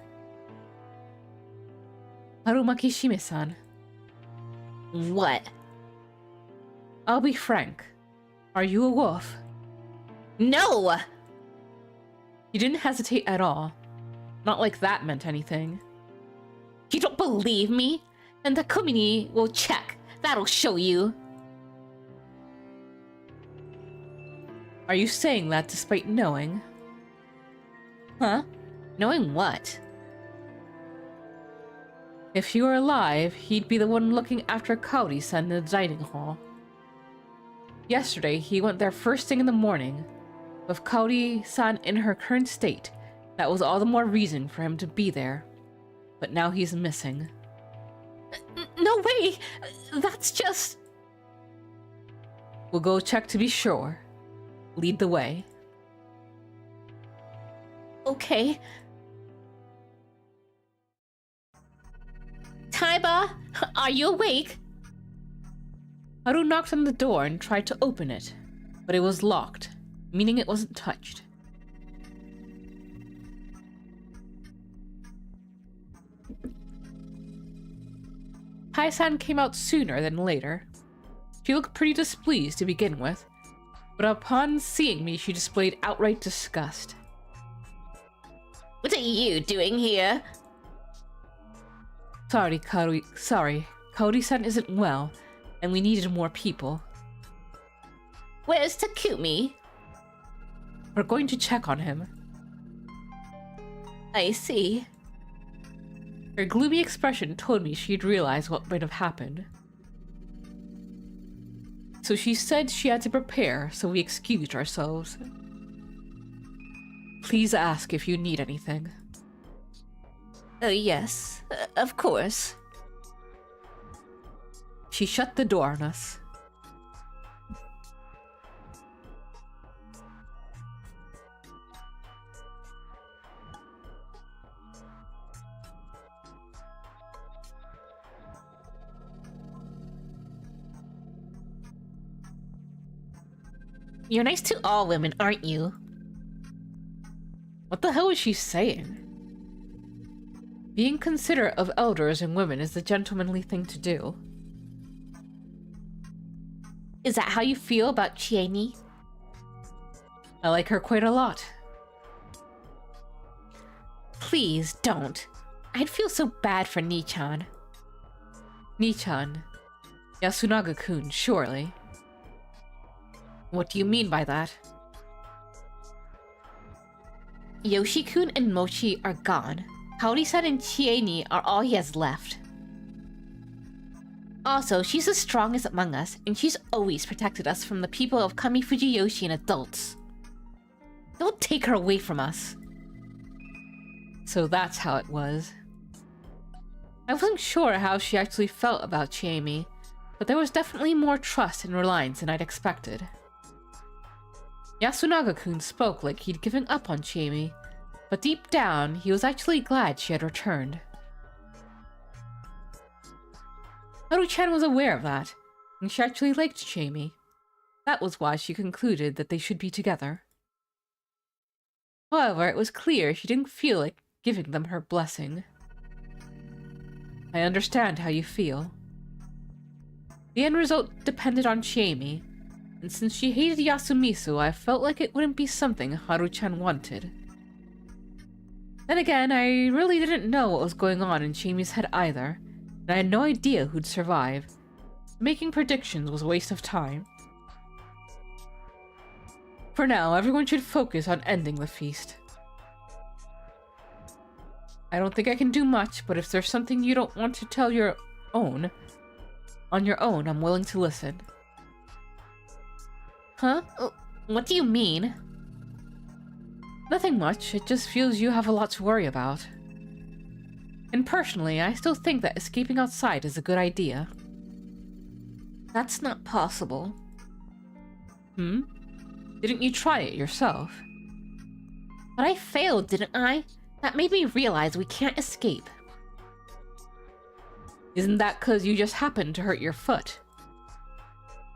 Harumaki Shime-san. What? I'll be frank. Are you a wolf? No! You didn't hesitate at all. Not like that meant anything. You don't believe me? Then Takumini will check. That'll show you. Are you saying that despite knowing? Huh? Knowing what? If he were alive, he'd be the one looking after Kaori-san in the dining hall. Yesterday, he went there first thing in the morning. With Kaori-san in her current state, that was all the more reason for him to be there. But now he's missing. No way! That's just... We'll go check to be sure. Lead the way. Okay. Taiba, are you awake? Haru knocked on the door and tried to open it, but it was locked, meaning it wasn't touched. Tai-san came out sooner than later. She looked pretty displeased to begin with, but upon seeing me, she displayed outright disgust. What are you doing here? Sorry. Kaori-san isn't well, and we needed more people. Where's Takumi? We're going to check on him. I see. Her gloomy expression told me she'd realized what might have happened. So she said she had to prepare, so we excused ourselves. Please ask if you need anything. Yes, of course. She shut the door on us. You're nice to all women, aren't you? What the hell is she saying? Being considerate of elders and women is the gentlemanly thing to do. Is that how you feel about Chieni? I like her quite a lot. Please don't. I'd feel so bad for Nichan. Nichan. Yasunaga-kun, surely. What do you mean by that? Yoshi-kun and Mochi are gone. Kaori-san and Chieni are all he has left. Also, she's the strongest among us, and she's always protected us from the people of Kamifujiyoshi and adults. Don't take her away from us. So that's how it was. I wasn't sure how she actually felt about Chiemi, but there was definitely more trust and reliance than I'd expected. Yasunaga-kun spoke like he'd given up on Chiemi, but deep down, he was actually glad she had returned. Haru-chan was aware of that, and she actually liked Chiemi. That was why she concluded that they should be together. However, it was clear she didn't feel like giving them her blessing. I understand how you feel. The end result depended on Chiemi, and since she hated Yasumisu, I felt like it wouldn't be something Haru-chan wanted. Then again, I really didn't know what was going on in Chiemi's head either, and I had no idea who'd survive. Making predictions was a waste of time. For now, everyone should focus on ending the feast. I don't think I can do much, but if there's something you don't want to tell on your own, I'm willing to listen. Huh? What do you mean? Nothing much, it just feels you have a lot to worry about. And personally, I still think that escaping outside is a good idea. That's not possible. Didn't you try it yourself? But I failed, didn't I? That made me realize we can't escape. Isn't that 'cause you just happened to hurt your foot?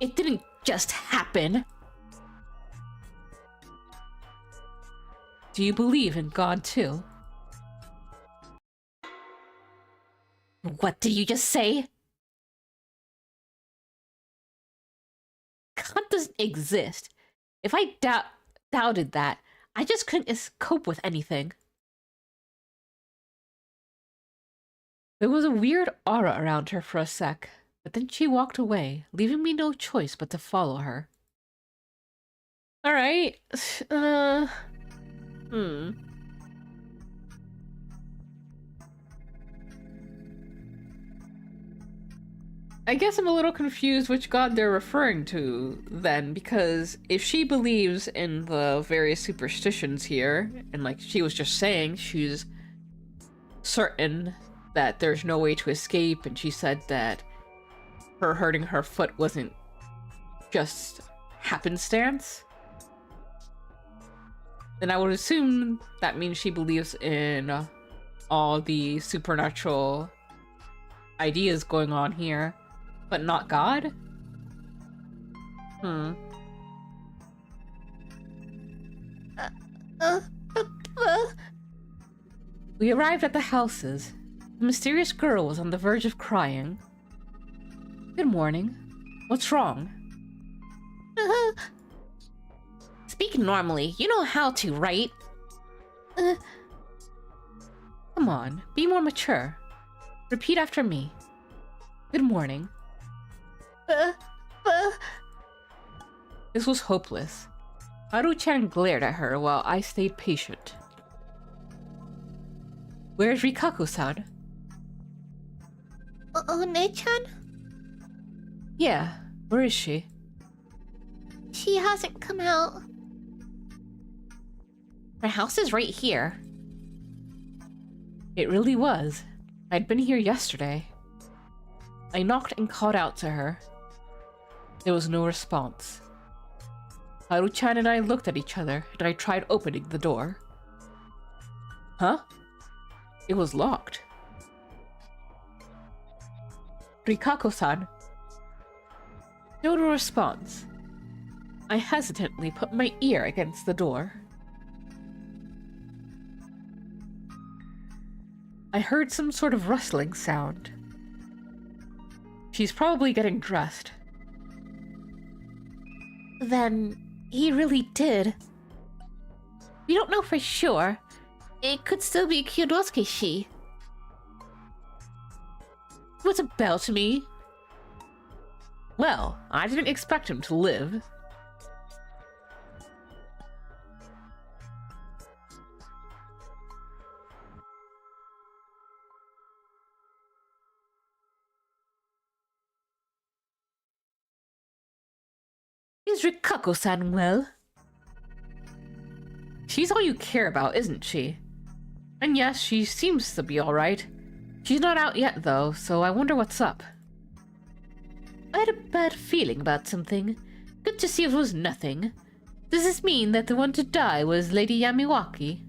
It didn't just happen. Do you believe in God too? What did you just say? God doesn't exist. If I doubted that, I just couldn't cope with anything. There was a weird aura around her for a sec, but then she walked away, leaving me no choice but to follow her. Alright, I guess I'm a little confused which god they're referring to, then, because if she believes in the various superstitions here, and like she was just saying, she's certain that there's no way to escape, and she said that her hurting her foot wasn't just happenstance, then I would assume that means she believes in all the supernatural ideas going on here, but not God? We arrived at the houses. The mysterious girl was on the verge of crying. Good morning. What's wrong? Speak normally. You know how to, right? Come on, be more mature. Repeat after me. Good morning. This was hopeless. Haru-chan glared at her while I stayed patient. Where's Rikaku-san? One-chan? Yeah, where is she? She hasn't come out. Her house is right here. It really was. I'd been here yesterday. I knocked and called out to her. There was no response. Haru-chan and I looked at each other, and I tried opening the door. Huh? It was locked. Rikako-san. No response. I hesitantly put my ear against the door. I heard some sort of rustling sound. She's probably getting dressed. Then he really did. We don't know for sure. It could still be Kyonosuke-shi. What's about me? Well, I didn't expect him to live. Is Rikako-san well? She's all you care about, isn't she? And yes, she seems to be alright. She's not out yet, though, so I wonder what's up. I had a bad feeling about something. Good to see it was nothing. Does this mean that the one to die was Lady Yamiwaki?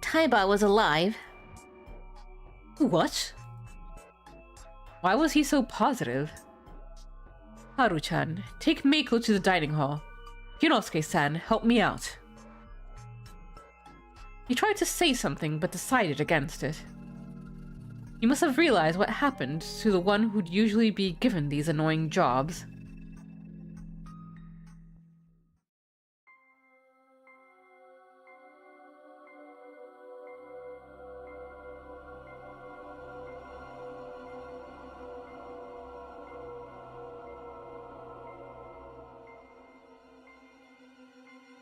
Taiba was alive. What? Why was he so positive? Haru-chan, take Meiko to the dining hall. Kinosuke-san, help me out. He tried to say something, but decided against it. He must have realized what happened to the one who'd usually be given these annoying jobs.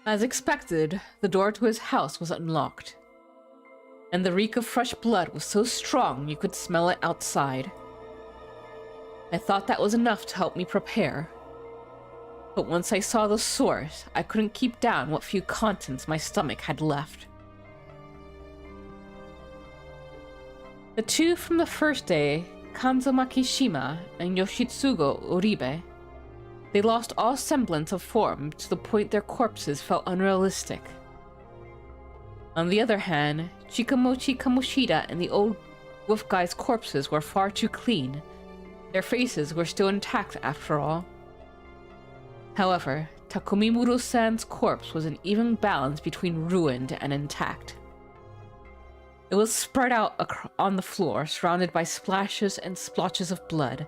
As expected, the door to his house was unlocked, and the reek of fresh blood was so strong you could smell it outside. I thought that was enough to help me prepare, but once I saw the source, I couldn't keep down what few contents my stomach had left. The two from the first day, Kanzo Makishima and Yoshitsugu Uribe, they lost all semblance of form to the point their corpses felt unrealistic. On the other hand, Chikamochi Kamoshida and the old wolf guy's corpses were far too clean. Their faces were still intact after all. However, Takumi Muro-san's corpse was an even balance between ruined and intact. It was spread out on the floor, surrounded by splashes and splotches of blood,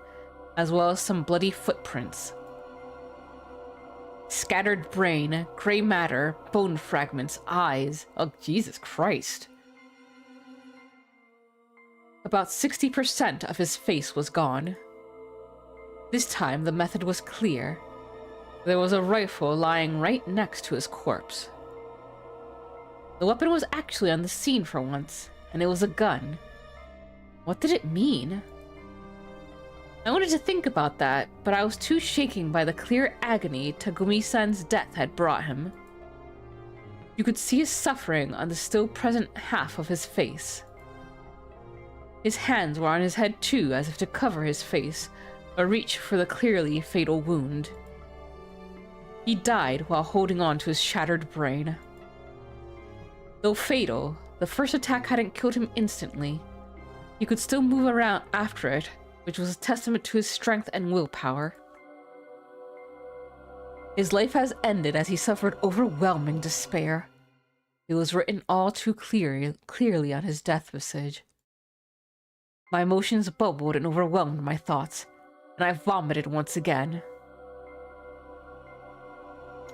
as well as some bloody footprints. Scattered brain, gray matter, bone fragments, eyes. Oh, Jesus Christ. About 60% of his face was gone. This time, the method was clear. There was a rifle lying right next to his corpse. The weapon was actually on the scene for once, and it was a gun. What did it mean? I wanted to think about that, but I was too shaken by the clear agony Tagumi-san's death had brought him. You could see his suffering on the still present half of his face. His hands were on his head too, as if to cover his face, or reach for the clearly fatal wound. He died while holding on to his shattered brain. Though fatal, the first attack hadn't killed him instantly. He could still move around after it, which was a testament to his strength and willpower. His life has ended as he suffered overwhelming despair. It was written all too clearly on his death visage. My emotions bubbled and overwhelmed my thoughts, and I vomited once again.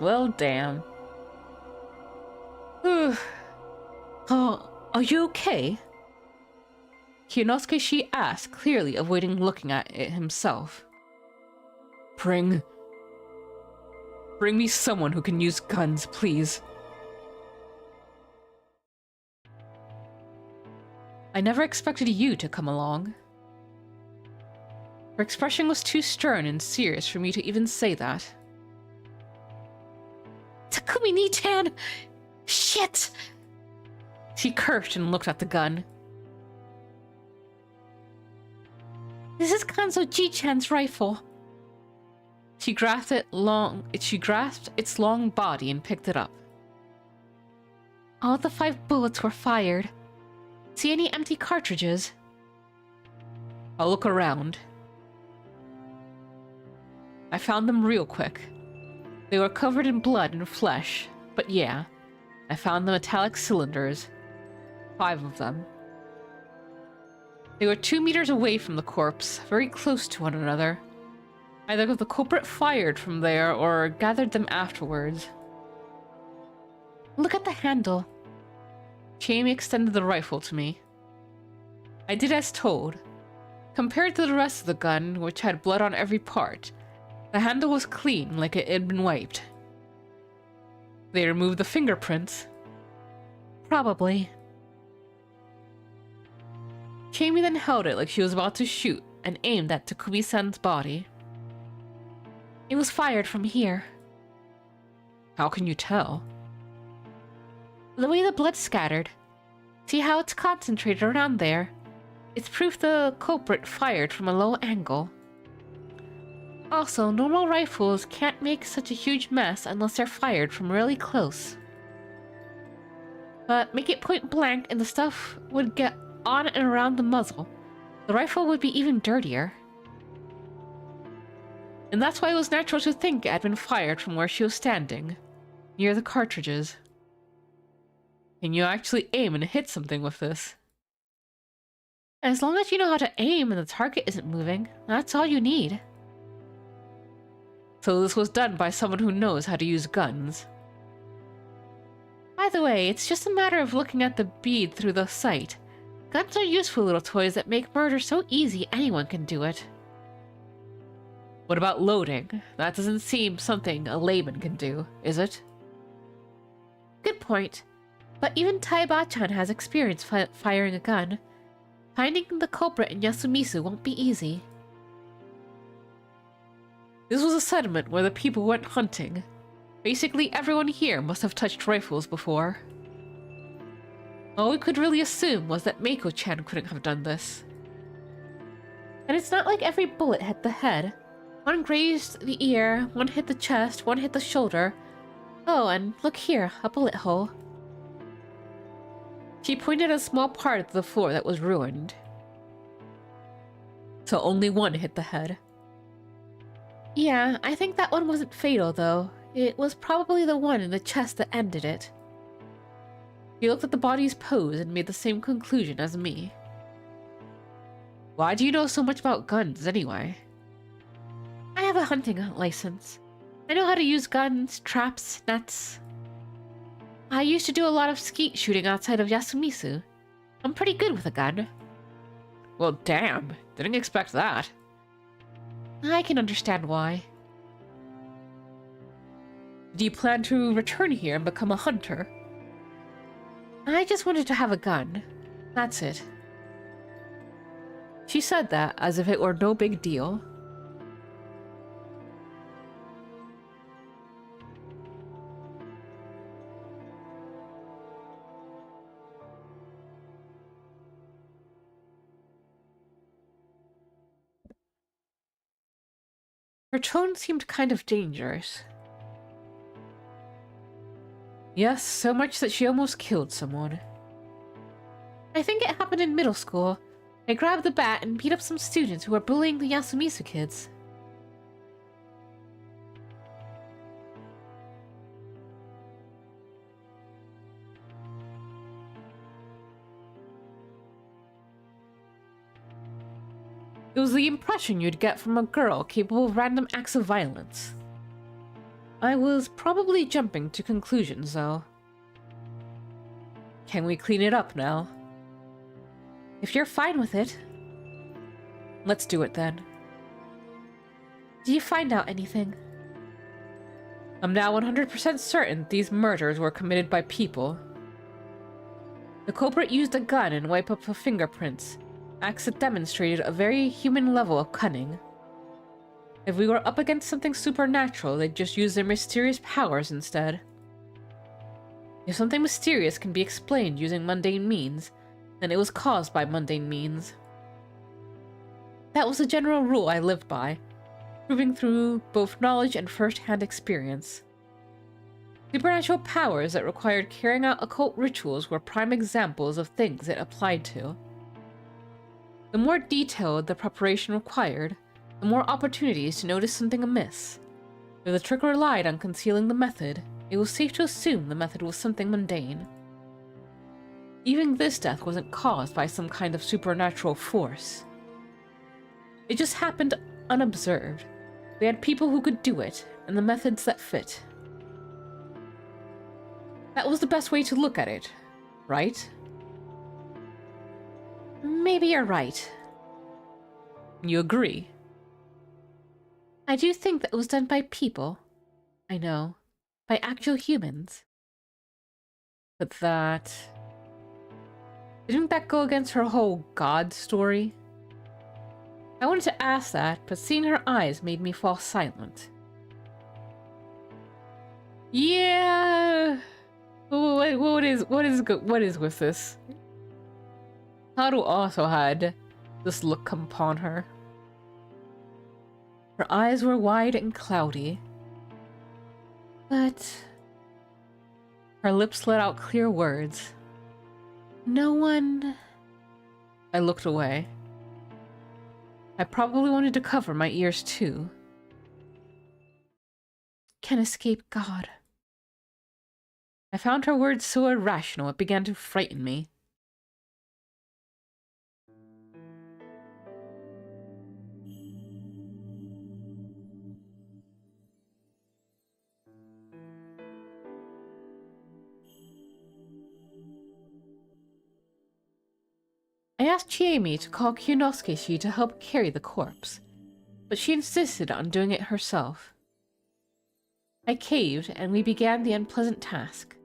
Well, damn. Are you okay? Kinosuke asked, clearly avoiding looking at it himself. Bring me someone who can use guns, please. I never expected you to come along. Her expression was too stern and serious for me to even say that. Takumi Ni-chan! Shit! She cursed and looked at the gun. This is Kanzo Ji-chan's rifle. She grasped its long body and picked it up. All the 5 bullets were fired. See any empty cartridges? I'll look around. I found them real quick. They were covered in blood and flesh, but yeah, I found the metallic cylinders. 5 of them. They were 2 meters away from the corpse, very close to one another. Either the culprit fired from there or gathered them afterwards. Look at the handle. Jamie extended the rifle to me. I did as told. Compared to the rest of the gun, which had blood on every part, the handle was clean, like it had been wiped. They removed the fingerprints. Probably. Jamie then held it like she was about to shoot, and aimed at Takumi-san's body. It was fired from here. How can you tell? The way the blood scattered. See how it's concentrated around there? It's proof the culprit fired from a low angle. Also, normal rifles can't make such a huge mess unless they're fired from really close. But make it point blank and the stuff would get on and around the muzzle. The rifle would be even dirtier. And that's why it was natural to think it had been fired from where she was standing, near the cartridges. Can you actually aim and hit something with this? As long as you know how to aim and the target isn't moving, that's all you need. So this was done by someone who knows how to use guns. By the way, it's just a matter of looking at the bead through the sight. Guns are useful little toys that make murder so easy anyone can do it. What about loading? That doesn't seem something a layman can do, is it? Good point. But even Taiba-chan has experience firing a gun. Finding the culprit in Yasumizu won't be easy. This was a settlement where the people went hunting. Basically, everyone here must have touched rifles before. All we could really assume was that Meiko-chan couldn't have done this. And it's not like every bullet hit the head. One grazed the ear, one hit the chest, one hit the shoulder. Oh, and look here, a bullet hole. She pointed at a small part of the floor that was ruined. So only one hit the head. Yeah, I think that one wasn't fatal, though. It was probably the one in the chest that ended it. He looked at the body's pose and made the same conclusion as me. Why do you know so much about guns, anyway? I have a hunting license. I know how to use guns, traps, nets. I used to do a lot of skeet shooting outside of Yasumizu. I'm pretty good with a gun. Well, damn. Didn't expect that. I can understand why. Do you plan to return here and become a hunter? I just wanted to have a gun. That's it. She said that as if it were no big deal. Her tone seemed kind of dangerous. Yes, so much that she almost killed someone. I think it happened in middle school. I grabbed the bat and beat up some students who were bullying the Yasumizu kids. It was the impression you'd get from a girl capable of random acts of violence. I was probably jumping to conclusions, though. Can we clean it up now? If you're fine with it. Let's do it then. Do you find out anything? I'm now 100% certain these murders were committed by people. The culprit used a gun and wiped up the fingerprints. Acts that demonstrated a very human level of cunning. If we were up against something supernatural, they'd just use their mysterious powers instead. If something mysterious can be explained using mundane means, then it was caused by mundane means. That was a general rule I lived by, proving through both knowledge and first-hand experience. Supernatural powers that required carrying out occult rituals were prime examples of things it applied to. The more detailed the preparation required, the more opportunities to notice something amiss. If the trick relied on concealing the method, it was safe to assume the method was something mundane. Even this death wasn't caused by some kind of supernatural force. It just happened unobserved. We had people who could do it, and the methods that fit. That was the best way to look at it, right? Maybe you're right. You agree? I do think that it was done by people. I know. By actual humans. But that... Didn't that go against her whole God story? I wanted to ask that, but seeing her eyes made me fall silent. Yeah. What is with this? Haru also had this look come upon her. Her eyes were wide and cloudy, but her lips let out clear words. No one... I looked away. I probably wanted to cover my ears too. Can escape God. I found her words so irrational it began to frighten me. I asked Chiemi to call Kyunosuke-shi to help carry the corpse, but she insisted on doing it herself. I caved, and we began the unpleasant task.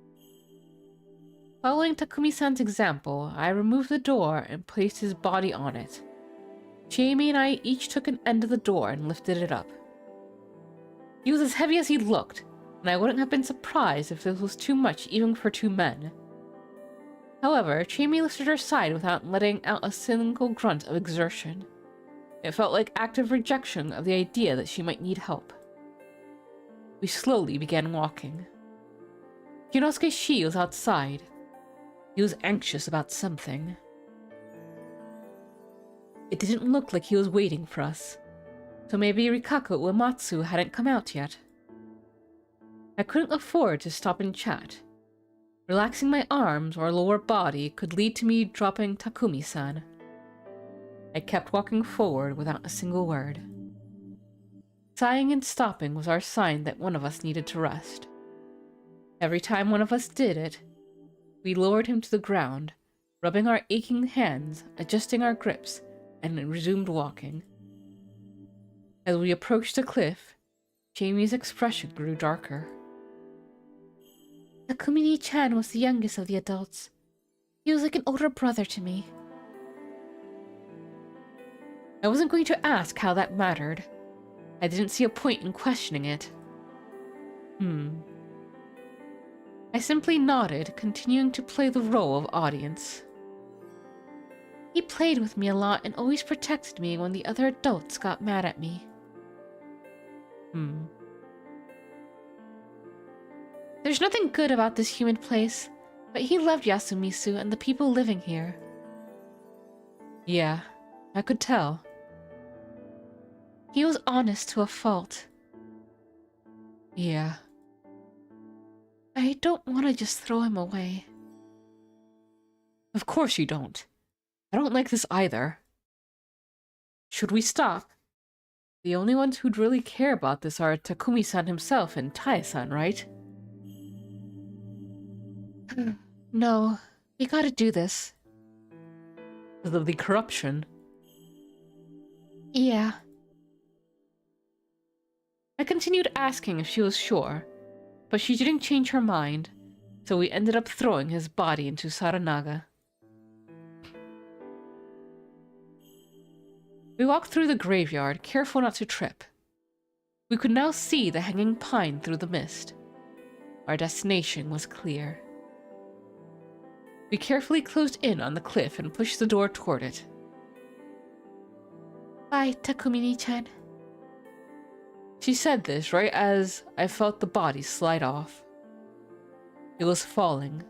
Following Takumi-san's example, I removed the door and placed his body on it. Chiemi and I each took an end of the door and lifted it up. He was as heavy as he looked, and I wouldn't have been surprised if this was too much even for two men. However, Chiemi lifted her side without letting out a single grunt of exertion. It felt like active rejection of the idea that she might need help. We slowly began walking. Kyunosuke-shi was outside. He was anxious about something. It didn't look like he was waiting for us, so maybe Rikako Uematsu hadn't come out yet. I couldn't afford to stop and chat. Relaxing my arms or lower body could lead to me dropping Takumi-san. I kept walking forward without a single word. Sighing and stopping was our sign that one of us needed to rest. Every time one of us did it, we lowered him to the ground, rubbing our aching hands, adjusting our grips, and resumed walking. As we approached the cliff, Jamie's expression grew darker. Takumi-chan was the youngest of the adults. He was like an older brother to me. I wasn't going to ask how that mattered. I didn't see a point in questioning it. I simply nodded, continuing to play the role of audience. He played with me a lot and always protected me when the other adults got mad at me. There's nothing good about this humid place, but he loved Yasumisu and the people living here. Yeah, I could tell. He was honest to a fault. Yeah. I don't want to just throw him away. Of course you don't. I don't like this either. Should we stop? The only ones who'd really care about this are Takumi-san himself and Tai-san, right? No, we gotta do this. Because of the corruption? Yeah. I continued asking if she was sure, but she didn't change her mind, so we ended up throwing his body into Saranaga. We walked through the graveyard, careful not to trip. We could now see the hanging pine through the mist. Our destination was clear. We carefully closed in on the cliff and pushed the door toward it. Bye, Takumi-chan. She said this right as I felt the body slide off. It was falling.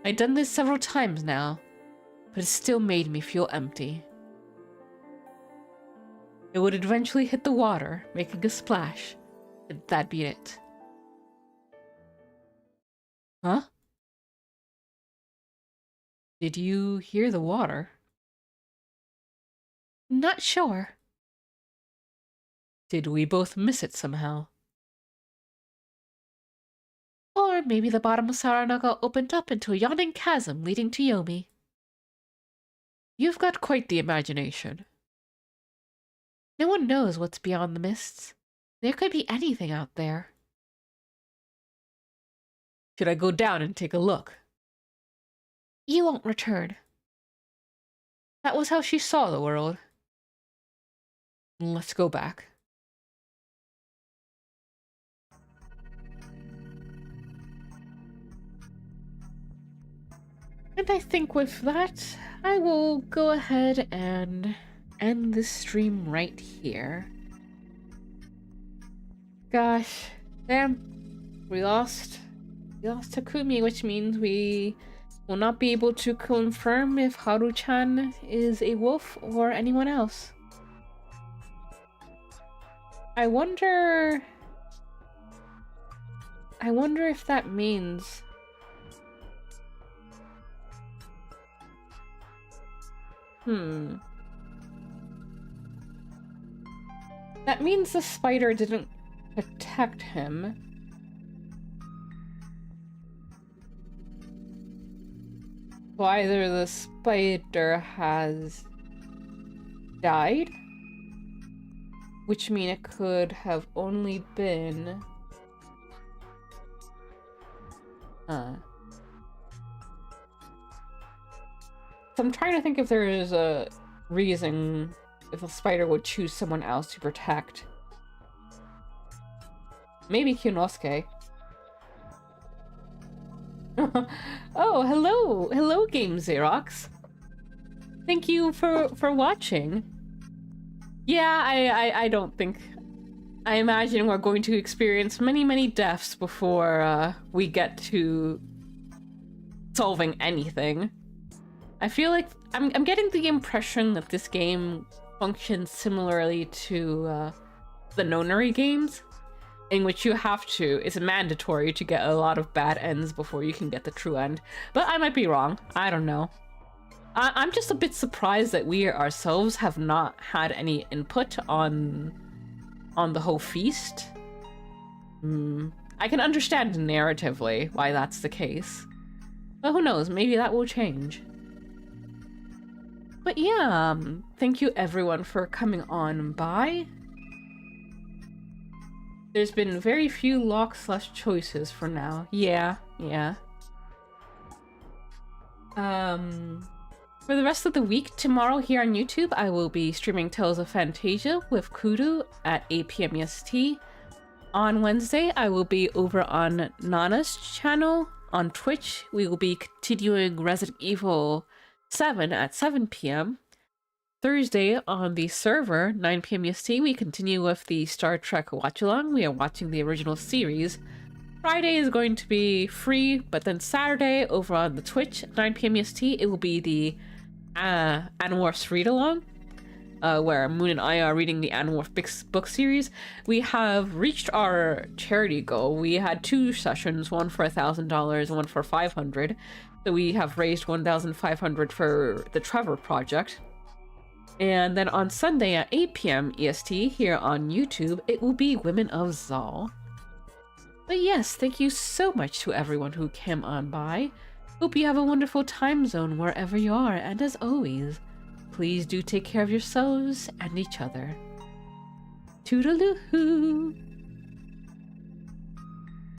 I'd done this several times now, but it still made me feel empty. It would eventually hit the water, making a splash, and that'd be it. Huh? Did you hear the water? Not sure. Did we both miss it somehow? Or maybe the bottom of Saranaga opened up into a yawning chasm leading to Yomi. You've got quite the imagination. No one knows what's beyond the mists. There could be anything out there. Should I go down and take a look? You won't return. That was how she saw the world. Let's go back. And I think with that, I will go ahead and end this stream right here. Gosh, damn, we lost Takumi, which means we will not be able to confirm if Haru-chan is a wolf or anyone else. I wonder if that means that means the spider didn't protect him. So either the spider has died, which means it could have only been so I'm trying to think if there is a reason if a spider would choose someone else to protect. Maybe Kyonosuke. Oh, hello! Hello, Game Xerox. Thank you for watching. Yeah, I don't think... I imagine we're going to experience many deaths before we get to solving anything. I feel like I'm getting the impression that this game functions similarly to the Nonary games, in which you have to, it's mandatory to get a lot of bad ends before you can get the true end. But I might be wrong. I don't know. I'm just a bit surprised that we ourselves have not had any input on the whole feast. I can understand narratively why that's the case. But who knows, maybe that will change. But yeah, thank you everyone for coming on by. There's been very few lock/choices for now. Yeah. For the rest of the week, tomorrow here on YouTube, I will be streaming Tales of Fantasia with Kudu at 8 p.m. EST. On Wednesday, I will be over on Nana's channel. On Twitch, we will be continuing Resident Evil 7 at 7 p.m. Thursday on the server, 9 p.m. EST, we continue with the Star Trek watch-along. We are watching the original series. Friday is going to be free, but then Saturday over on the Twitch, 9 p.m. EST, it will be the Animorphs read-along, where Moon and I are reading the Animorph book series. We have reached our charity goal. We had 2 sessions, one for $1,000 and one for $500. So we have raised $1,500 for the Trevor Project. And then on Sunday at 8 p.m. EST here on YouTube, it will be Women of Zal. But yes, thank you so much to everyone who came on by. Hope you have a wonderful time zone wherever you are, and as always, please do take care of yourselves and each other. Toodaloo-hoo!